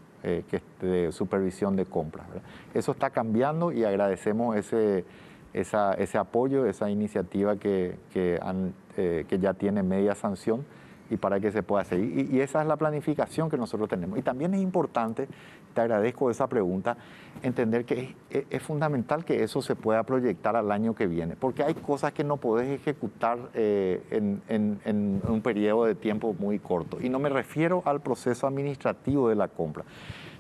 Supervisión de Compras, ¿verdad? Eso está cambiando y agradecemos ese apoyo, esa iniciativa que ya tiene media sanción y para que se pueda seguir. Y esa es la planificación que nosotros tenemos. Y también es importante, te agradezco esa pregunta, entender que es fundamental que eso se pueda proyectar al año que viene, porque hay cosas que no podés ejecutar en un periodo de tiempo muy corto. Y no me refiero al proceso administrativo de la compra.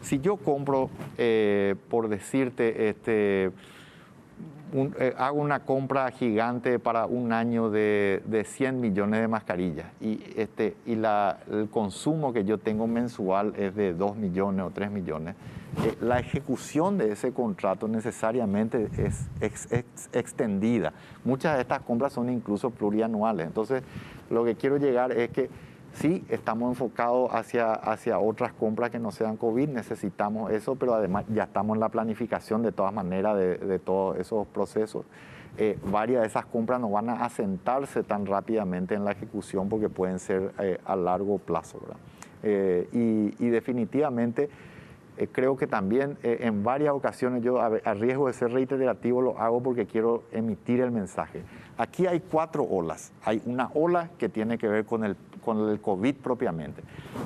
Si yo compro, por decirte, hago una compra gigante para un año de 100 millones de mascarillas y el consumo que yo tengo mensual es de 2 millones o 3 millones, la ejecución de ese contrato necesariamente es extendida. Muchas de estas compras son incluso plurianuales. Entonces, lo que quiero llegar es que sí, estamos enfocados hacia otras compras que no sean COVID, necesitamos eso, pero además ya estamos en la planificación de todas maneras de todos esos procesos. Varias de esas compras no van a asentarse tan rápidamente en la ejecución porque pueden ser a largo plazo, ¿verdad? Y definitivamente creo que también en varias ocasiones yo, a riesgo de ser reiterativo, lo hago porque quiero emitir el mensaje. Aquí hay 4 olas. Hay una ola que tiene que ver con el COVID propiamente.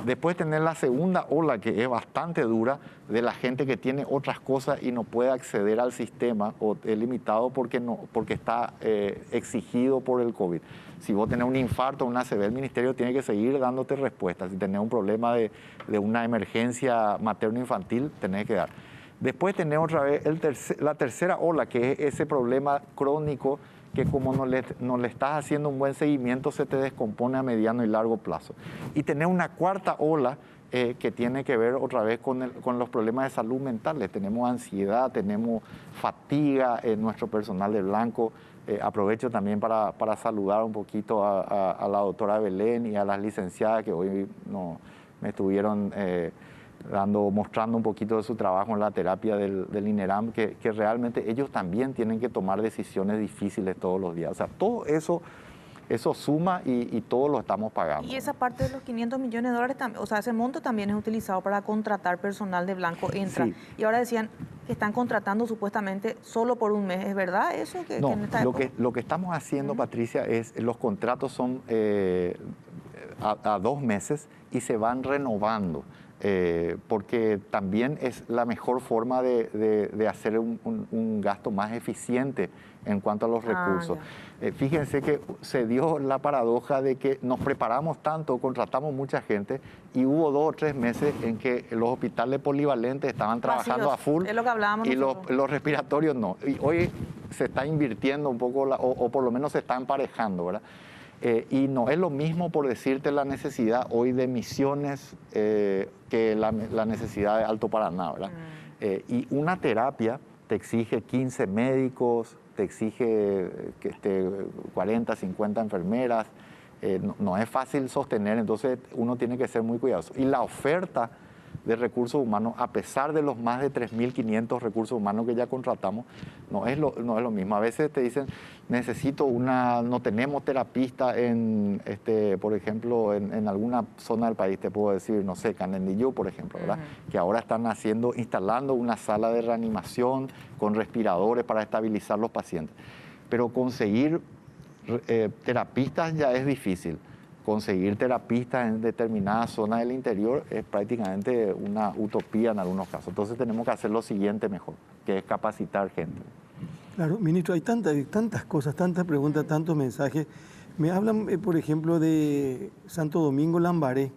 Después tener la segunda ola, que es bastante dura, de la gente que tiene otras cosas y no puede acceder al sistema o es limitado porque está exigido por el COVID. Si vos tenés un infarto o una ACV, el ministerio tiene que seguir dándote respuestas. Si tenés un problema de una emergencia materno-infantil, tenés que dar. Después tenés otra vez la tercera ola, que es ese problema crónico que como no le estás haciendo un buen seguimiento, se te descompone a mediano y largo plazo. Y tenés una cuarta ola que tiene que ver otra vez con los problemas de salud mentales. Tenemos ansiedad, tenemos fatiga en nuestro personal de blanco. Aprovecho también para saludar un poquito a la doctora Belén y a las licenciadas que hoy me estuvieron mostrando un poquito de su trabajo en la terapia del INERAM, que realmente ellos también tienen que tomar decisiones difíciles todos los días. O sea, todo eso suma y todo lo estamos pagando. Y esa parte de los 500 millones de dólares, o sea, ese monto también es utilizado para contratar personal de blanco, entra. Sí. Y ahora decían que están contratando supuestamente solo por un mes. ¿Es verdad eso? No, que en esta época? lo que estamos haciendo, Patricia, es los contratos son a 2 meses y se van renovando. Porque también es la mejor forma de hacer un gasto más eficiente en cuanto a los recursos. Fíjense que se dio la paradoja de que nos preparamos tanto, contratamos mucha gente y hubo 2 o 3 meses en que los hospitales polivalentes estaban trabajando Vacíos, a full es lo que hablábamos y nosotros. los respiratorios no. Y hoy se está invirtiendo un poco, o por lo menos se está emparejando, ¿verdad? Y no es lo mismo, por decirte, la necesidad hoy de Misiones que la necesidad de Alto Paraná, ¿verdad? Y una terapia te exige 15 médicos, te exige 40, 50 enfermeras, no es fácil sostener, entonces uno tiene que ser muy cuidadoso. Y la oferta de recursos humanos, a pesar de los más de 3.500 recursos humanos que ya contratamos, no es lo mismo. A veces te dicen, no tenemos terapista por ejemplo, en alguna zona del país, te puedo decir, no sé, Canendillú, por ejemplo, ¿verdad? Que ahora están instalando una sala de reanimación con respiradores para estabilizar los pacientes. Pero conseguir terapistas ya es difícil. Conseguir terapistas en determinadas zonas del interior es prácticamente una utopía en algunos casos. Entonces tenemos que hacer lo siguiente mejor, que es capacitar gente. Claro, ministro, hay tantas cosas, tantas preguntas, tantos mensajes. Me hablan, por ejemplo, de Santo Domingo Lambaré.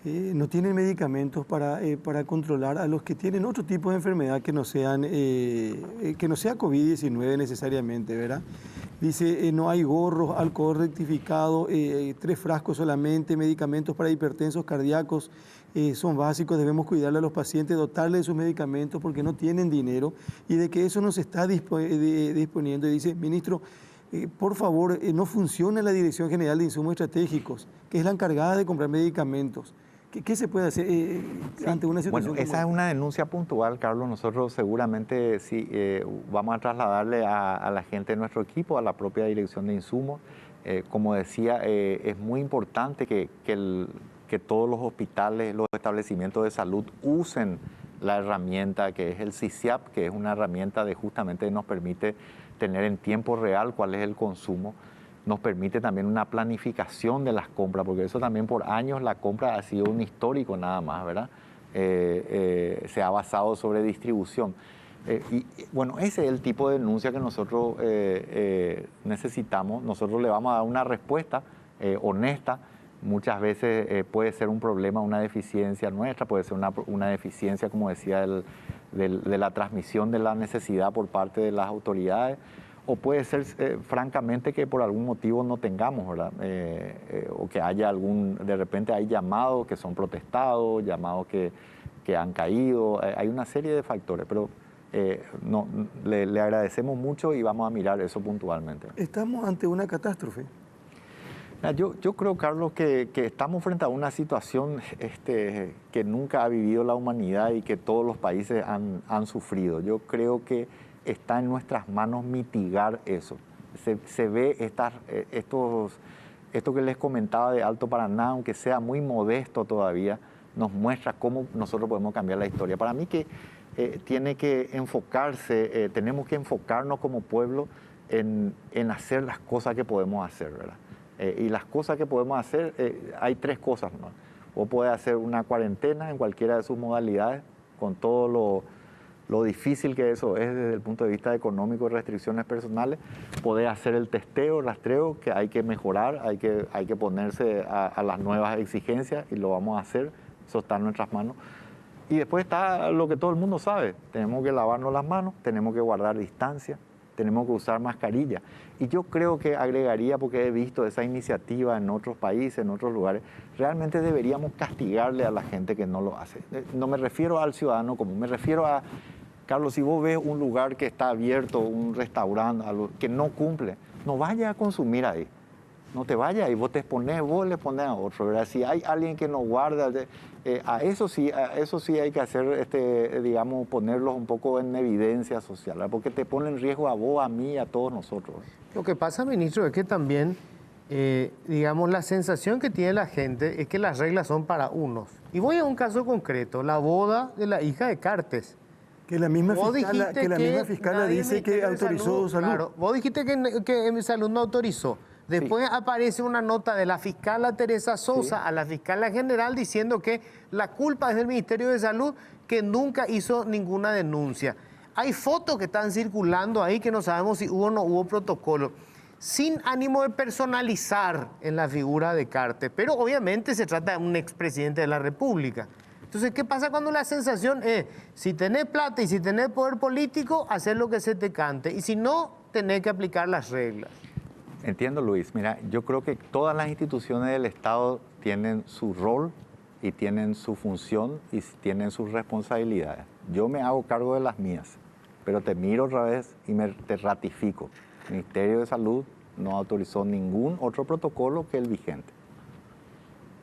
No tienen medicamentos para controlar a los que tienen otro tipo de enfermedad que no sea COVID-19 necesariamente, ¿verdad? Dice, no hay gorros, alcohol rectificado, 3 frascos solamente, medicamentos para hipertensos cardíacos son básicos, debemos cuidarle a los pacientes, dotarle de sus medicamentos porque no tienen dinero y de que eso no se está disponiendo. Y dice, ministro, por favor, no funciona la Dirección General de Insumos Estratégicos, que es la encargada de comprar medicamentos. ¿Qué se puede hacer ante una situación? Bueno, esa es una denuncia puntual, Carlos. Nosotros seguramente sí vamos a trasladarle a la gente de nuestro equipo, a la propia Dirección de Insumos. Como decía, es muy importante que todos los hospitales, los establecimientos de salud usen la herramienta que es el CISIAP, que es una herramienta de justamente nos permite tener en tiempo real cuál es el consumo. Nos permite también una planificación de las compras, porque eso también por años la compra ha sido un histórico nada más, ¿verdad? Se ha basado sobre distribución. Bueno, ese es el tipo de denuncia que nosotros necesitamos. Nosotros le vamos a dar una respuesta honesta. Muchas veces puede ser un problema, una deficiencia nuestra, puede ser una deficiencia, como decía, de la transmisión de la necesidad por parte de las autoridades. O puede ser, francamente, que por algún motivo no tengamos, ¿verdad? O que haya de repente hay llamados que son protestados, llamados que han caído, hay una serie de factores, pero le agradecemos mucho y vamos a mirar eso puntualmente. ¿Estamos ante una catástrofe? Yo creo, Carlos, que estamos frente a una situación que nunca ha vivido la humanidad y que todos los países han sufrido. Yo creo que está en nuestras manos mitigar eso. Se ve esto que les comentaba de Alto Paraná, aunque sea muy modesto todavía, nos muestra cómo nosotros podemos cambiar la historia. Para mí que tiene que enfocarse, tenemos que enfocarnos como pueblo en hacer las cosas que podemos hacer, ¿verdad? Y las cosas que podemos hacer, hay 3 cosas, ¿no? Vos podés hacer una cuarentena en cualquiera de sus modalidades, con todo lo difícil que eso es desde el punto de vista económico y restricciones personales. Podés hacer el testeo, rastreo, que hay que mejorar, hay que ponerse a las nuevas exigencias y lo vamos a hacer, eso está en nuestras manos. Y después está lo que todo el mundo sabe, tenemos que lavarnos las manos, tenemos que guardar distancia, tenemos que usar mascarilla. Y yo creo que agregaría, porque he visto esa iniciativa en otros países, en otros lugares, realmente deberíamos castigarle a la gente que no lo hace. No me refiero al ciudadano común, me refiero a, Carlos, si vos ves un lugar que está abierto, un restaurante, algo que no cumple, no vayas a consumir ahí. No te vayas y vos le pones a otro, ¿verdad? Si hay alguien que no guarda, a eso sí hay que hacer, digamos, ponerlos un poco en evidencia social, ¿verdad? Porque te pone en riesgo a vos, a mí, a todos nosotros. Lo que pasa, ministro, es que también, digamos, la sensación que tiene la gente es que las reglas son para unos. Y voy a un caso concreto, la boda de la hija de Cartes. Que la misma fiscala dice que autorizó salud. Claro, vos dijiste que salud no autorizó. Después aparece una nota de la fiscala Teresa Sosa a la fiscala general diciendo que la culpa es del Ministerio de Salud, que nunca hizo ninguna denuncia. Hay fotos que están circulando ahí que no sabemos si hubo o no hubo protocolo. Sin ánimo de personalizar en la figura de Cartes, pero obviamente se trata de un expresidente de la República. Entonces, ¿qué pasa cuando la sensación es, si tenés plata y si tenés poder político, hacer lo que se te cante, y si no, tenés que aplicar las reglas? Entiendo, Luis. Mira, yo creo que todas las instituciones del Estado tienen su rol y tienen su función y tienen sus responsabilidades. Yo me hago cargo de las mías, pero te miro otra vez y te ratifico. El Ministerio de Salud no autorizó ningún otro protocolo que el vigente.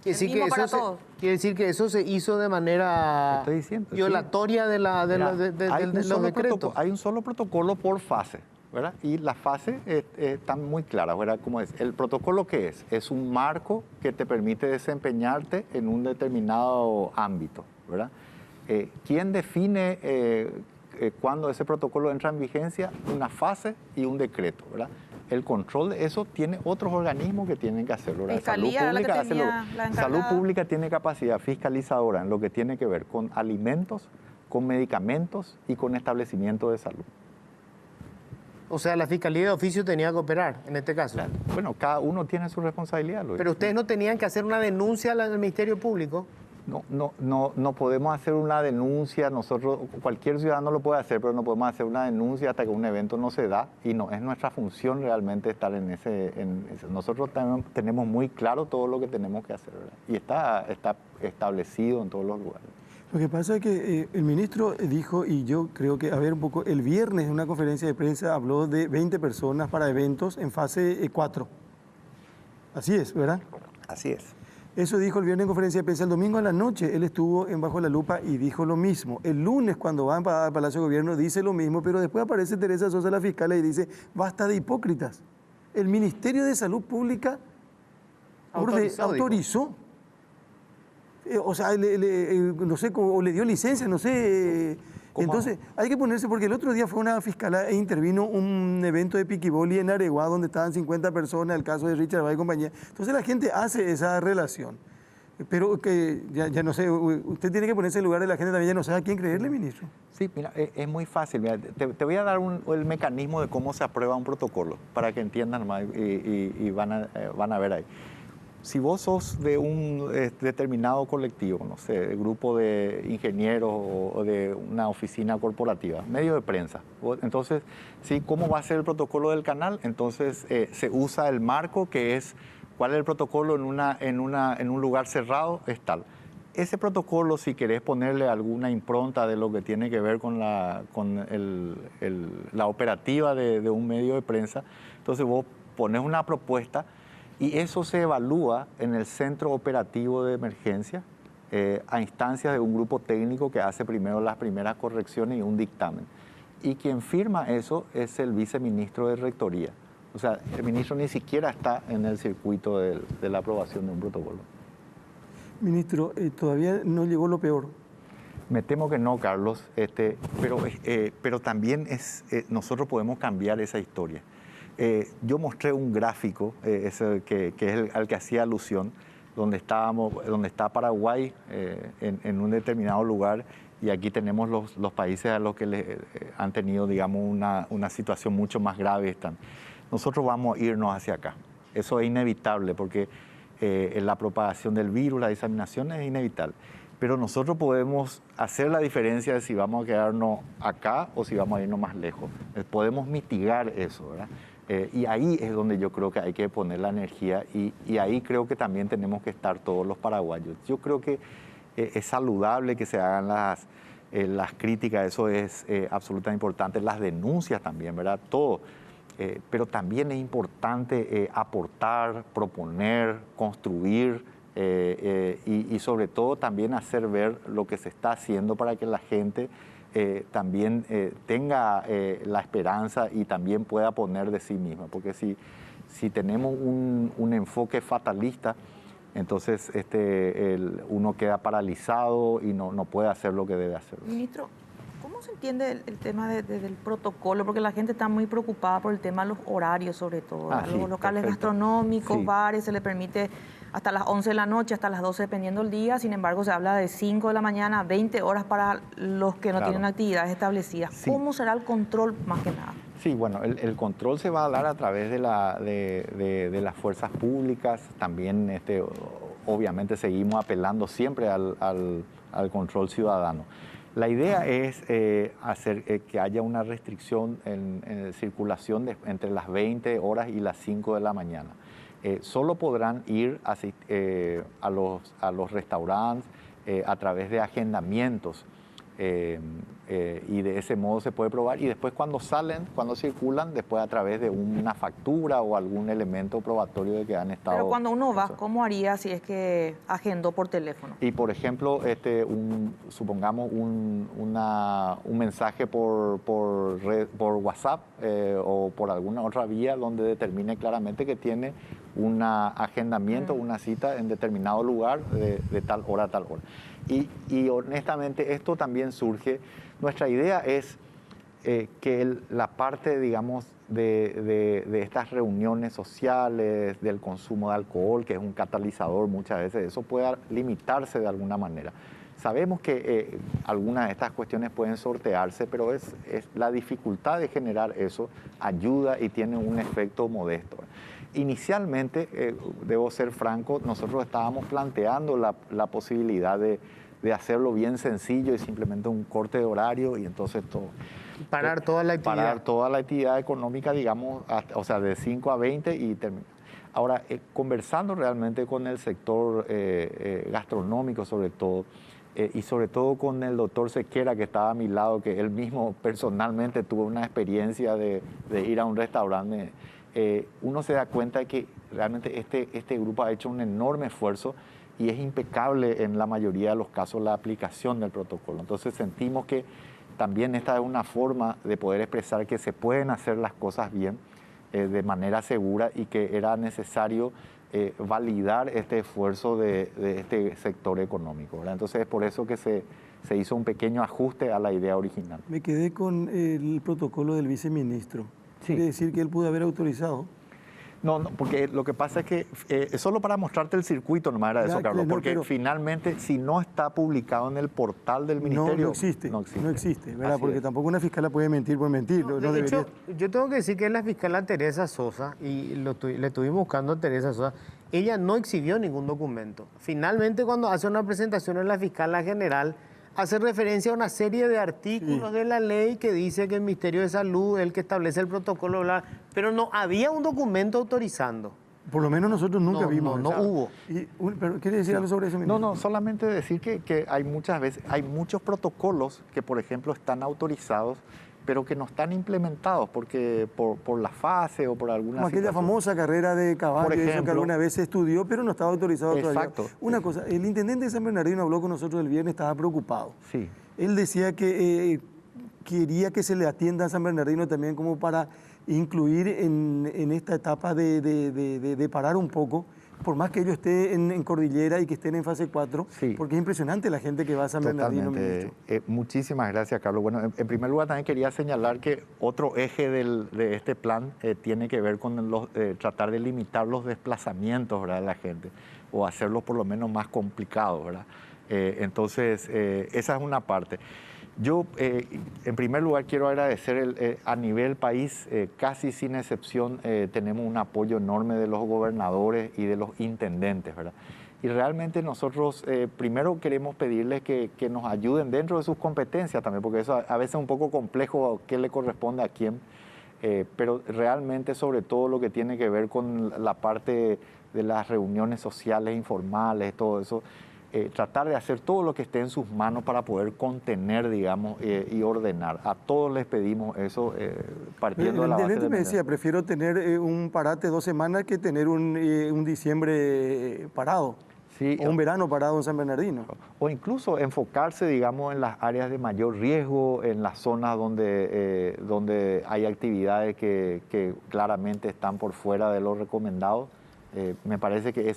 mismo para todos. Quiere decir que eso se hizo de manera Estoy diciendo, sí. violatoria de Mira, los decretos. Hay un solo protocolo por fase, ¿verdad? Y las fases están muy claras, ¿verdad? ¿Cómo es? El protocolo, ¿qué es? Es un marco que te permite desempeñarte en un determinado ámbito, ¿verdad? ¿Quién define cuándo ese protocolo entra en vigencia? Una fase y un decreto, ¿verdad? El control de eso tiene otros organismos que tienen que hacerlo, ¿verdad? Fiscalía, la que tenía la encargada. Salud Pública tiene capacidad fiscalizadora en lo que tiene que ver con alimentos, con medicamentos y con establecimientos de salud. O sea, la Fiscalía de Oficio tenía que operar en este caso. Claro. Bueno, cada uno tiene su responsabilidad, Luis. Pero ustedes no tenían que hacer una denuncia al Ministerio Público. No podemos hacer una denuncia, nosotros, cualquier ciudadano lo puede hacer, pero no podemos hacer una denuncia hasta que un evento no se da y no es nuestra función realmente estar en ese. Nosotros tenemos muy claro todo lo que tenemos que hacer, ¿verdad? Y está establecido en todos los lugares. Lo que pasa es que el ministro dijo, y yo creo que, a ver un poco, el viernes en una conferencia de prensa habló de 20 personas para eventos en fase 4. Así es, ¿verdad? Así es. Eso dijo el viernes en conferencia de prensa. El domingo a la noche él estuvo en Bajo la Lupa y dijo lo mismo. El lunes, cuando va al Palacio de Gobierno, dice lo mismo, pero después aparece Teresa Sosa, la fiscal, y dice, basta de hipócritas. El Ministerio de Salud Pública autorizó. O sea, no sé, o le dio licencia, no sé. Entonces, hay que ponerse, porque el otro día fue una fiscal e intervino un evento de piquiboli en Areguá, donde estaban 50 personas, el caso de Richard Bay y compañía. Entonces la gente hace esa relación. Pero que ya no sé, usted tiene que ponerse en lugar de la gente también, ya no sabe a quién creerle, ministro. Sí, mira, es muy fácil. Mira, te voy a dar el mecanismo de cómo se aprueba un protocolo, para que entiendan más y van a ver ahí. Si vos sos de un determinado colectivo, no sé, grupo de ingenieros o de una oficina corporativa, medio de prensa, entonces, ¿sí? ¿Cómo va a ser el protocolo del canal? Entonces, se usa el marco que es, ¿cuál es el protocolo en un lugar cerrado? Es tal. Ese protocolo, si querés ponerle alguna impronta de lo que tiene que ver con la operativa de un medio de prensa, entonces vos pones una propuesta y eso se evalúa en el centro operativo de emergencia a instancias de un grupo técnico que hace primero las primeras correcciones y un dictamen. Y quien firma eso es el viceministro de Rectoría. O sea, el ministro ni siquiera está en el circuito de la aprobación de un protocolo. Ministro, todavía no llegó lo peor. Me temo que no, Carlos, pero también nosotros podemos cambiar esa historia. Yo mostré un gráfico, que es al que hacía alusión, donde está Paraguay en un determinado lugar y aquí tenemos los países a los que han tenido, digamos, una situación mucho más grave. Nosotros vamos a irnos hacia acá. Eso es inevitable porque la propagación del virus, la diseminación es inevitable. Pero nosotros podemos hacer la diferencia de si vamos a quedarnos acá o si vamos a irnos más lejos. Podemos mitigar eso, ¿verdad? Y ahí es donde yo creo que hay que poner la energía y ahí creo que también tenemos que estar todos los paraguayos. Yo creo que es saludable que se hagan las críticas, eso es absolutamente importante, las denuncias también, ¿verdad? Todo. Pero también es importante aportar, proponer, construir y sobre todo también hacer ver lo que se está haciendo para que la gente también tenga la esperanza y también pueda poner de sí misma. Porque si tenemos un enfoque fatalista, entonces uno queda paralizado y no puede hacer lo que debe hacer. Ministro, ¿cómo se entiende el tema del protocolo? Porque la gente está muy preocupada por el tema de los horarios, sobre todo. Ah, los sí, locales perfecto. gastronómicos, Sí. bares, se le permite hasta las 11 de la noche, hasta las 12 dependiendo del día. Sin embargo, se habla de 5 de la mañana, 20 horas para los que no Claro. tienen actividades establecidas. Sí. ¿Cómo será el control más que nada? Sí, bueno, el control se va a dar a través de las fuerzas públicas. También, obviamente, seguimos apelando siempre al control ciudadano. La idea es hacer que haya una restricción en circulación entre las 20 horas y las 5 de la mañana. Solo podrán ir a los restaurantes a través de agendamientos y de ese modo se puede probar. Y después cuando salen, cuando circulan, después a través de una factura o algún elemento probatorio de que han estado... Pero cuando uno va, ¿cómo haría si es que agendó por teléfono? Y por ejemplo, supongamos un mensaje por WhatsApp o por alguna otra vía donde determine claramente que tiene un agendamiento, una cita en determinado lugar de tal hora a tal hora. Y honestamente esto también surge, nuestra idea es que la parte, digamos, de estas reuniones sociales, del consumo de alcohol, que es un catalizador muchas veces, eso pueda limitarse de alguna manera. Sabemos que algunas de estas cuestiones pueden sortearse, pero es la dificultad de generar eso ayuda y tiene un efecto modesto. Inicialmente, debo ser franco, nosotros estábamos planteando la posibilidad de hacerlo bien sencillo y simplemente un corte de horario y entonces todo. Parar toda la actividad. Parar toda la actividad económica, digamos, o sea, de 5 a 20 y terminar. Ahora, conversando realmente con el sector gastronómico sobre todo, y sobre todo con el doctor Sequera, que estaba a mi lado, que él mismo personalmente tuvo una experiencia de ir a un restaurante, uno se da cuenta de que realmente este grupo ha hecho un enorme esfuerzo y es impecable en la mayoría de los casos la aplicación del protocolo. Entonces sentimos que también esta es una forma de poder expresar que se pueden hacer las cosas bien de manera segura y que era necesario validar este esfuerzo de este sector económico, ¿verdad? Entonces es por eso que se hizo un pequeño ajuste a la idea original. Me quedé con el protocolo del viceministro. Quiere decir que él pudo haber autorizado. No, porque lo que pasa es que es solo para mostrarte el circuito nomás era eso, Carlos, porque finalmente si no está publicado en el portal del ministerio... No existe, ¿verdad? Porque tampoco una fiscala puede mentir por mentir. De hecho, yo tengo que decir que la fiscala Teresa Sosa, y le estuvimos buscando a Teresa Sosa, ella no exhibió ningún documento. Finalmente, cuando hace una presentación en la fiscala general, hace referencia a una serie de artículos de la ley que dice que el Ministerio de Salud es el que establece el protocolo, pero no había un documento autorizando. Por lo menos nosotros nunca vimos. No hubo. Pero ¿quiere decir algo sobre eso, ministro? No, solamente decir que hay muchas veces, hay muchos protocolos que, por ejemplo, están autorizados, pero que no están implementados porque por la fase o por alguna Como aquella famosa carrera de caballo, por ejemplo, eso que alguna vez se estudió, pero no estaba autorizado todavía. Una cosa, el intendente de San Bernardino habló con nosotros el viernes, estaba preocupado. Sí. Él decía que quería que se le atienda a San Bernardino también como para incluir en esta etapa de parar un poco, por más que ellos estén en Cordillera y que estén en fase 4, porque es impresionante la gente que va a San Bernardino. Muchísimas gracias, Carlos. Bueno, en primer lugar también quería señalar que otro eje de este plan tiene que ver con tratar de limitar los desplazamientos, ¿verdad?, de la gente, o hacerlos por lo menos más complicados, ¿verdad? Entonces, esa es una parte. Yo, en primer lugar, quiero agradecer a nivel país, casi sin excepción, tenemos un apoyo enorme de los gobernadores y de los intendentes, ¿verdad? Y realmente nosotros primero queremos pedirles que nos ayuden dentro de sus competencias también, porque eso a veces es un poco complejo qué le corresponde a quién, pero realmente sobre todo lo que tiene que ver con la parte de las reuniones sociales informales, todo eso, tratar de hacer todo lo que esté en sus manos para poder contener, digamos, y ordenar. A todos les pedimos eso, partiendo de la base de... El intendente me decía, prefiero tener un parate 2 semanas que tener un diciembre parado. Sí, o un verano parado en San Bernardino. O incluso enfocarse, digamos, en las áreas de mayor riesgo, en las zonas donde hay actividades que claramente están por fuera de lo recomendado. Me parece que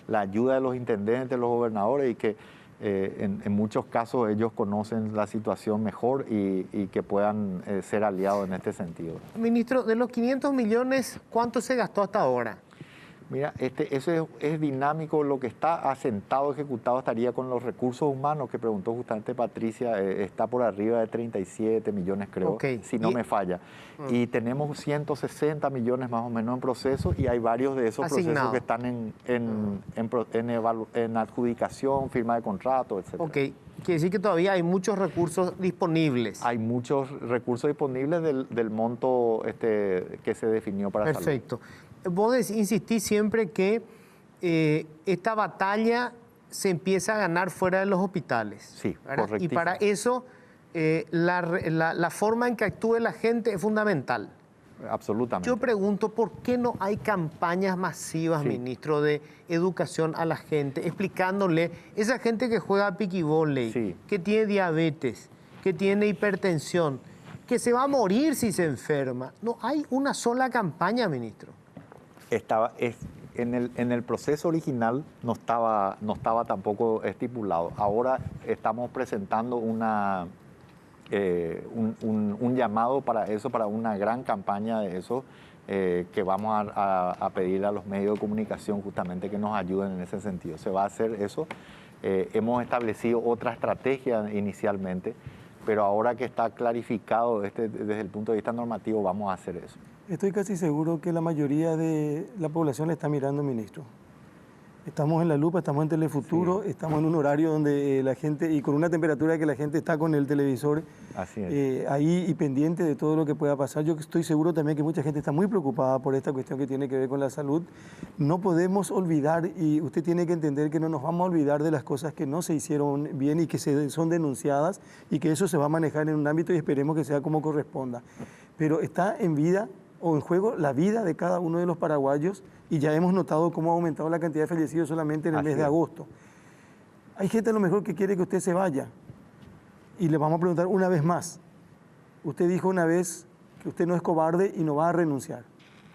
la ayuda de los intendentes, los gobernadores, y que en muchos casos ellos conocen la situación mejor y que puedan ser aliados en este sentido. Ministro, de los 500 millones, ¿cuánto se gastó hasta ahora? Mira, eso es dinámico. Lo que está asentado, ejecutado, estaría con los recursos humanos que preguntó justamente Patricia, está por arriba de 37 millones, creo, si no me falla. Y tenemos 160 millones más o menos en proceso y hay varios de esos procesos que están en adjudicación, firma de contrato, etc. Quiere decir que todavía hay muchos recursos disponibles. Hay muchos recursos disponibles del monto que se definió para salud. Perfecto. Vos insistís siempre que esta batalla se empieza a ganar fuera de los hospitales. Sí, correcto. Y para eso la forma en que actúe la gente es fundamental. Absolutamente. Yo pregunto, ¿por qué no hay campañas masivas, Sí. ministro, de educación a la gente, explicándole, esa gente que juega piquivóley, Sí. que tiene diabetes, que tiene hipertensión, que se va a morir si se enferma? No hay una sola campaña, ministro. En el proceso original no estaba tampoco estipulado. Ahora estamos presentando un llamado para eso, para una gran campaña de eso, que vamos a pedir a los medios de comunicación justamente que nos ayuden en ese sentido. Se va a hacer eso. Hemos establecido otra estrategia inicialmente, pero ahora que está clarificado desde el punto de vista normativo, vamos a hacer eso. Estoy casi seguro que la mayoría de la población le está mirando, ministro. Estamos en la lupa, estamos en Telefuturo, estamos en un horario donde la gente, y con una temperatura que la gente está con el televisor Así es. ahí y pendiente de todo lo que pueda pasar. Yo estoy seguro también que mucha gente está muy preocupada por esta cuestión que tiene que ver con la salud. No podemos olvidar, y usted tiene que entender que no nos vamos a olvidar de las cosas que no se hicieron bien y que son denunciadas, y que eso se va a manejar en un ámbito y esperemos que sea como corresponda. Pero está en vida o en juego la vida de cada uno de los paraguayos, y ya hemos notado cómo ha aumentado la cantidad de fallecidos solamente en el mes de agosto. Hay gente a lo mejor que quiere que usted se vaya, y le vamos a preguntar una vez más. Usted dijo una vez que usted no es cobarde y no va a renunciar.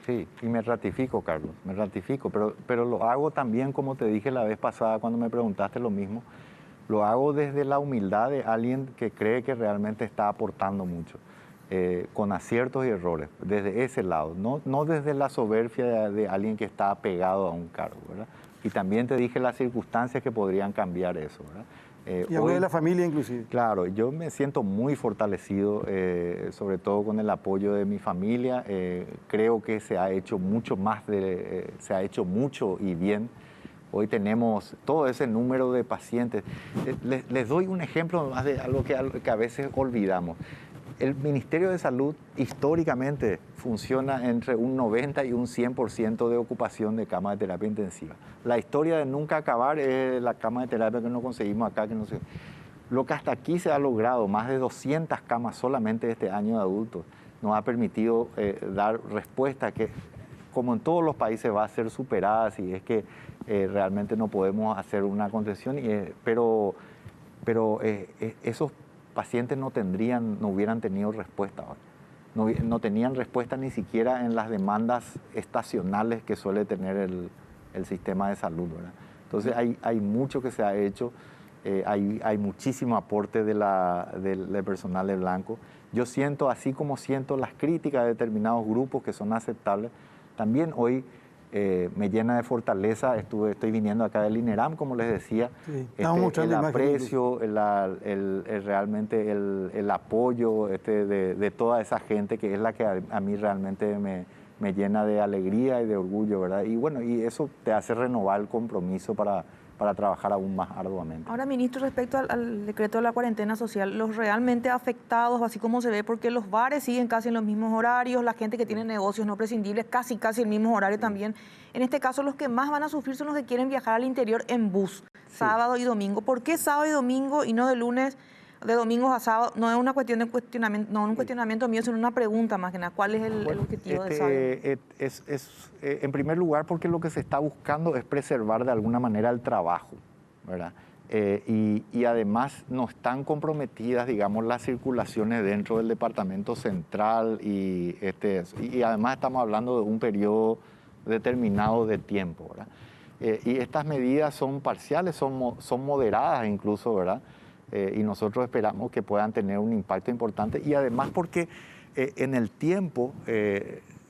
Sí, y me ratifico, Carlos, me ratifico, pero lo hago también, como te dije la vez pasada cuando me preguntaste lo mismo, lo hago desde la humildad de alguien que cree que realmente está aportando mucho. Con aciertos y errores, desde ese lado, no desde la soberbia de alguien que está apegado a un cargo, ¿verdad? Y también te dije las circunstancias que podrían cambiar eso, ¿verdad? Y hablé de la familia inclusive. Claro, yo me siento muy fortalecido, sobre todo con el apoyo de mi familia. Creo que se ha hecho mucho se ha hecho mucho y bien. Hoy tenemos todo ese número de pacientes. Les doy un ejemplo más de algo que a veces olvidamos. El Ministerio de Salud históricamente funciona entre un 90 y un 100% de ocupación de cama de terapia intensiva. La historia de nunca acabar es la cama de terapia que no conseguimos acá. Lo que hasta aquí se ha logrado, más de 200 camas solamente este año de adultos, nos ha permitido dar respuesta que, como en todos los países, va a ser superada si es que realmente no podemos hacer una contención, pero esos pacientes no hubieran tenido respuesta. No tenían respuesta ni siquiera en las demandas estacionales que suele tener el sistema de salud, ¿verdad? Entonces hay mucho que se ha hecho, hay muchísimo aporte del personal de Blanco. Yo siento, así como siento las críticas de determinados grupos que son aceptables, también hoy me llena de fortaleza. Estoy viniendo acá del INERAM, como les decía. Sí, el aprecio, realmente el apoyo de toda esa gente, que es la que a mí realmente me llena de alegría y de orgullo, ¿verdad? Y bueno, y eso te hace renovar el compromiso para trabajar aún más arduamente. Ahora, ministro, respecto al decreto de la cuarentena social, los realmente afectados, así como se ve, porque los bares siguen casi en los mismos horarios, la gente que tiene negocios no prescindibles, casi el mismo horario también. En este caso, los que más van a sufrir son los que quieren viajar al interior en bus, sábado y domingo. ¿Por qué sábado y domingo y no de domingos a sábado? No es una cuestión de cuestionamiento, no un cuestionamiento mío, sino una pregunta más que nada. ¿Cuál es el objetivo del sábado? En primer lugar, porque lo que se está buscando es preservar de alguna manera el trabajo, ¿verdad? Y además no están comprometidas, digamos, las circulaciones dentro del departamento central y además estamos hablando de un periodo determinado de tiempo, ¿verdad? Y estas medidas son parciales, son moderadas incluso, ¿verdad? Y nosotros esperamos que puedan tener un impacto importante, y además porque en el tiempo,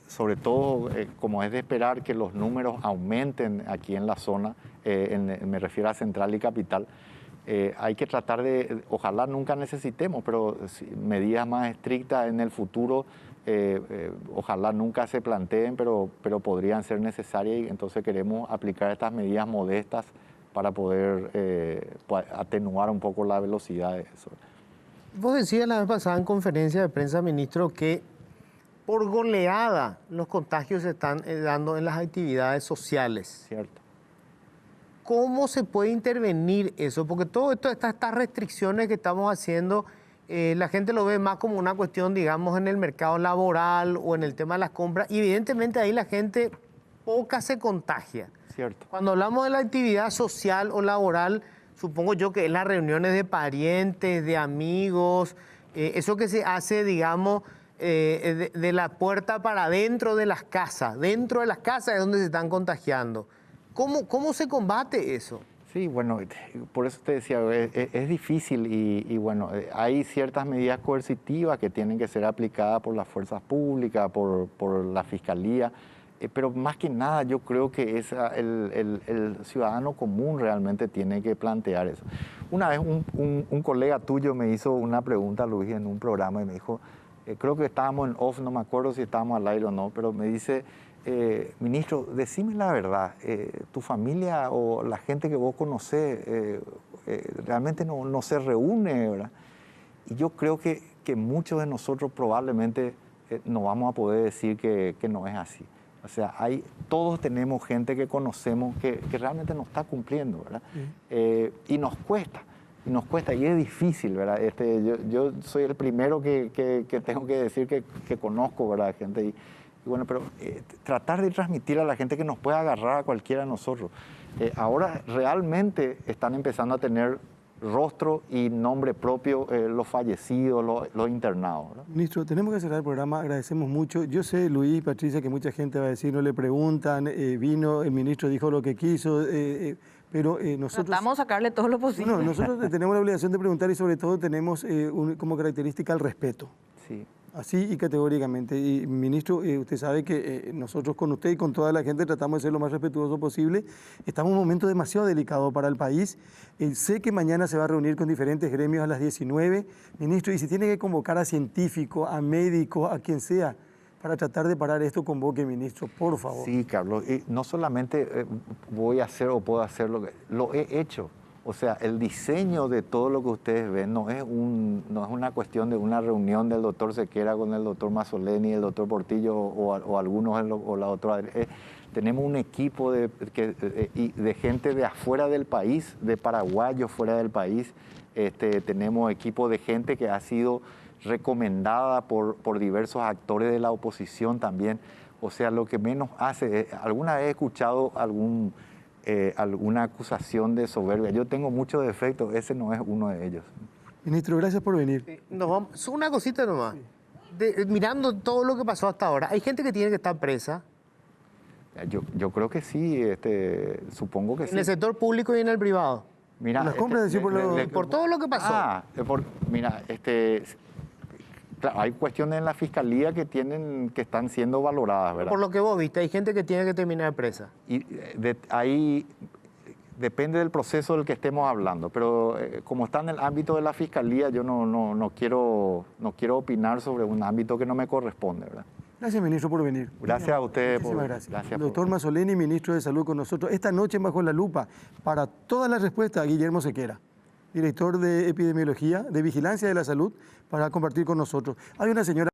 sobre todo como es de esperar que los números aumenten aquí en la zona, me refiero a Central y Capital, hay que tratar de, ojalá nunca necesitemos, pero medidas más estrictas en el futuro, ojalá nunca se planteen, pero podrían ser necesarias, y entonces queremos aplicar estas medidas modestas para poder atenuar un poco la velocidad de eso. Vos decías la vez pasada en conferencia de prensa, ministro, que por goleada los contagios se están dando en las actividades sociales. Cierto. ¿Cómo se puede intervenir eso? Porque todo esto, estas restricciones que estamos haciendo, la gente lo ve más como una cuestión, digamos, en el mercado laboral o en el tema de las compras. Y evidentemente ahí la gente poca se contagia. Cierto. Cuando hablamos de la actividad social o laboral, supongo yo que es las reuniones de parientes, de amigos, eso que se hace, digamos, de la puerta para adentro de las casas. Dentro de las casas es donde se están contagiando. ¿Cómo se combate eso? Sí, bueno, por eso te decía, es difícil y bueno, hay ciertas medidas coercitivas que tienen que ser aplicadas por las fuerzas públicas, por la fiscalía, pero más que nada yo creo que el ciudadano común realmente tiene que plantear eso. Una vez un colega tuyo me hizo una pregunta, Luis, en un programa y me dijo, creo que estábamos en off, no me acuerdo si estábamos al aire o no, pero me dice... ministro, decime la verdad, tu familia o la gente que vos conocés realmente no se reúne, ¿verdad? Y yo creo que muchos de nosotros probablemente no vamos a poder decir que no es así. O sea, todos tenemos gente que conocemos que realmente no está cumpliendo, ¿verdad? Y nos cuesta. Y es difícil, ¿verdad? Yo soy el primero que tengo que decir que conozco, ¿verdad? Gente y bueno, pero tratar de transmitir a la gente que nos pueda agarrar a cualquiera de nosotros. Ahora realmente están empezando a tener rostro y nombre propio los fallecidos, los internados, ¿verdad? Ministro, tenemos que cerrar el programa, agradecemos mucho. Yo sé, Luis, Patricia, que mucha gente va a decir, no le preguntan, vino, el ministro dijo lo que quiso, pero nosotros... Tratamos de sacarle todo lo posible. No, nosotros tenemos la obligación de preguntar y sobre todo tenemos como característica el respeto. Sí. Así y categóricamente. Y ministro, usted sabe que nosotros con usted y con toda la gente tratamos de ser lo más respetuoso posible. Estamos en un momento demasiado delicado para el país. Sé que mañana se va a reunir con diferentes gremios a las 19. Ministro, y si tiene que convocar a científicos, a médicos, a quien sea, para tratar de parar esto, convoque, ministro, por favor. Sí, Carlos. Y no solamente voy a hacer o puedo hacerlo, lo he hecho. O sea, el diseño de todo lo que ustedes ven no es una cuestión de una reunión del doctor Sequera con el doctor Mazzoleni, el doctor Portillo o algunos o la doctora. Tenemos un equipo de gente de afuera del país, de paraguayos fuera del país. Tenemos equipo de gente que ha sido recomendada por diversos actores de la oposición también. O sea, lo que menos hace, alguna vez he escuchado alguna acusación de soberbia. Yo tengo muchos defectos, ese no es uno de ellos. Ministro, gracias por venir. Nos vamos, una cosita nomás. Mirando todo lo que pasó hasta ahora, hay gente que tiene que estar presa. Yo creo que sí, supongo que sí. En el sector público y en el privado. Mira, las compras, decir, por todo lo que pasó. Mira, claro, hay cuestiones en la fiscalía que están siendo valoradas, ¿verdad? Por lo que vos viste, hay gente que tiene que terminar presa. Y ahí depende del proceso del que estemos hablando, pero como está en el ámbito de la fiscalía, yo no quiero opinar sobre un ámbito que no me corresponde, ¿verdad? Gracias, ministro, por venir. Gracias a usted. Muchísimas gracias. Doctor Mazzoleni, ministro de Salud con nosotros. Esta noche Bajo la Lupa, para todas las respuestas, Guillermo Sequera, director de Epidemiología, de Vigilancia de la Salud, para compartir con nosotros. Hay una señora...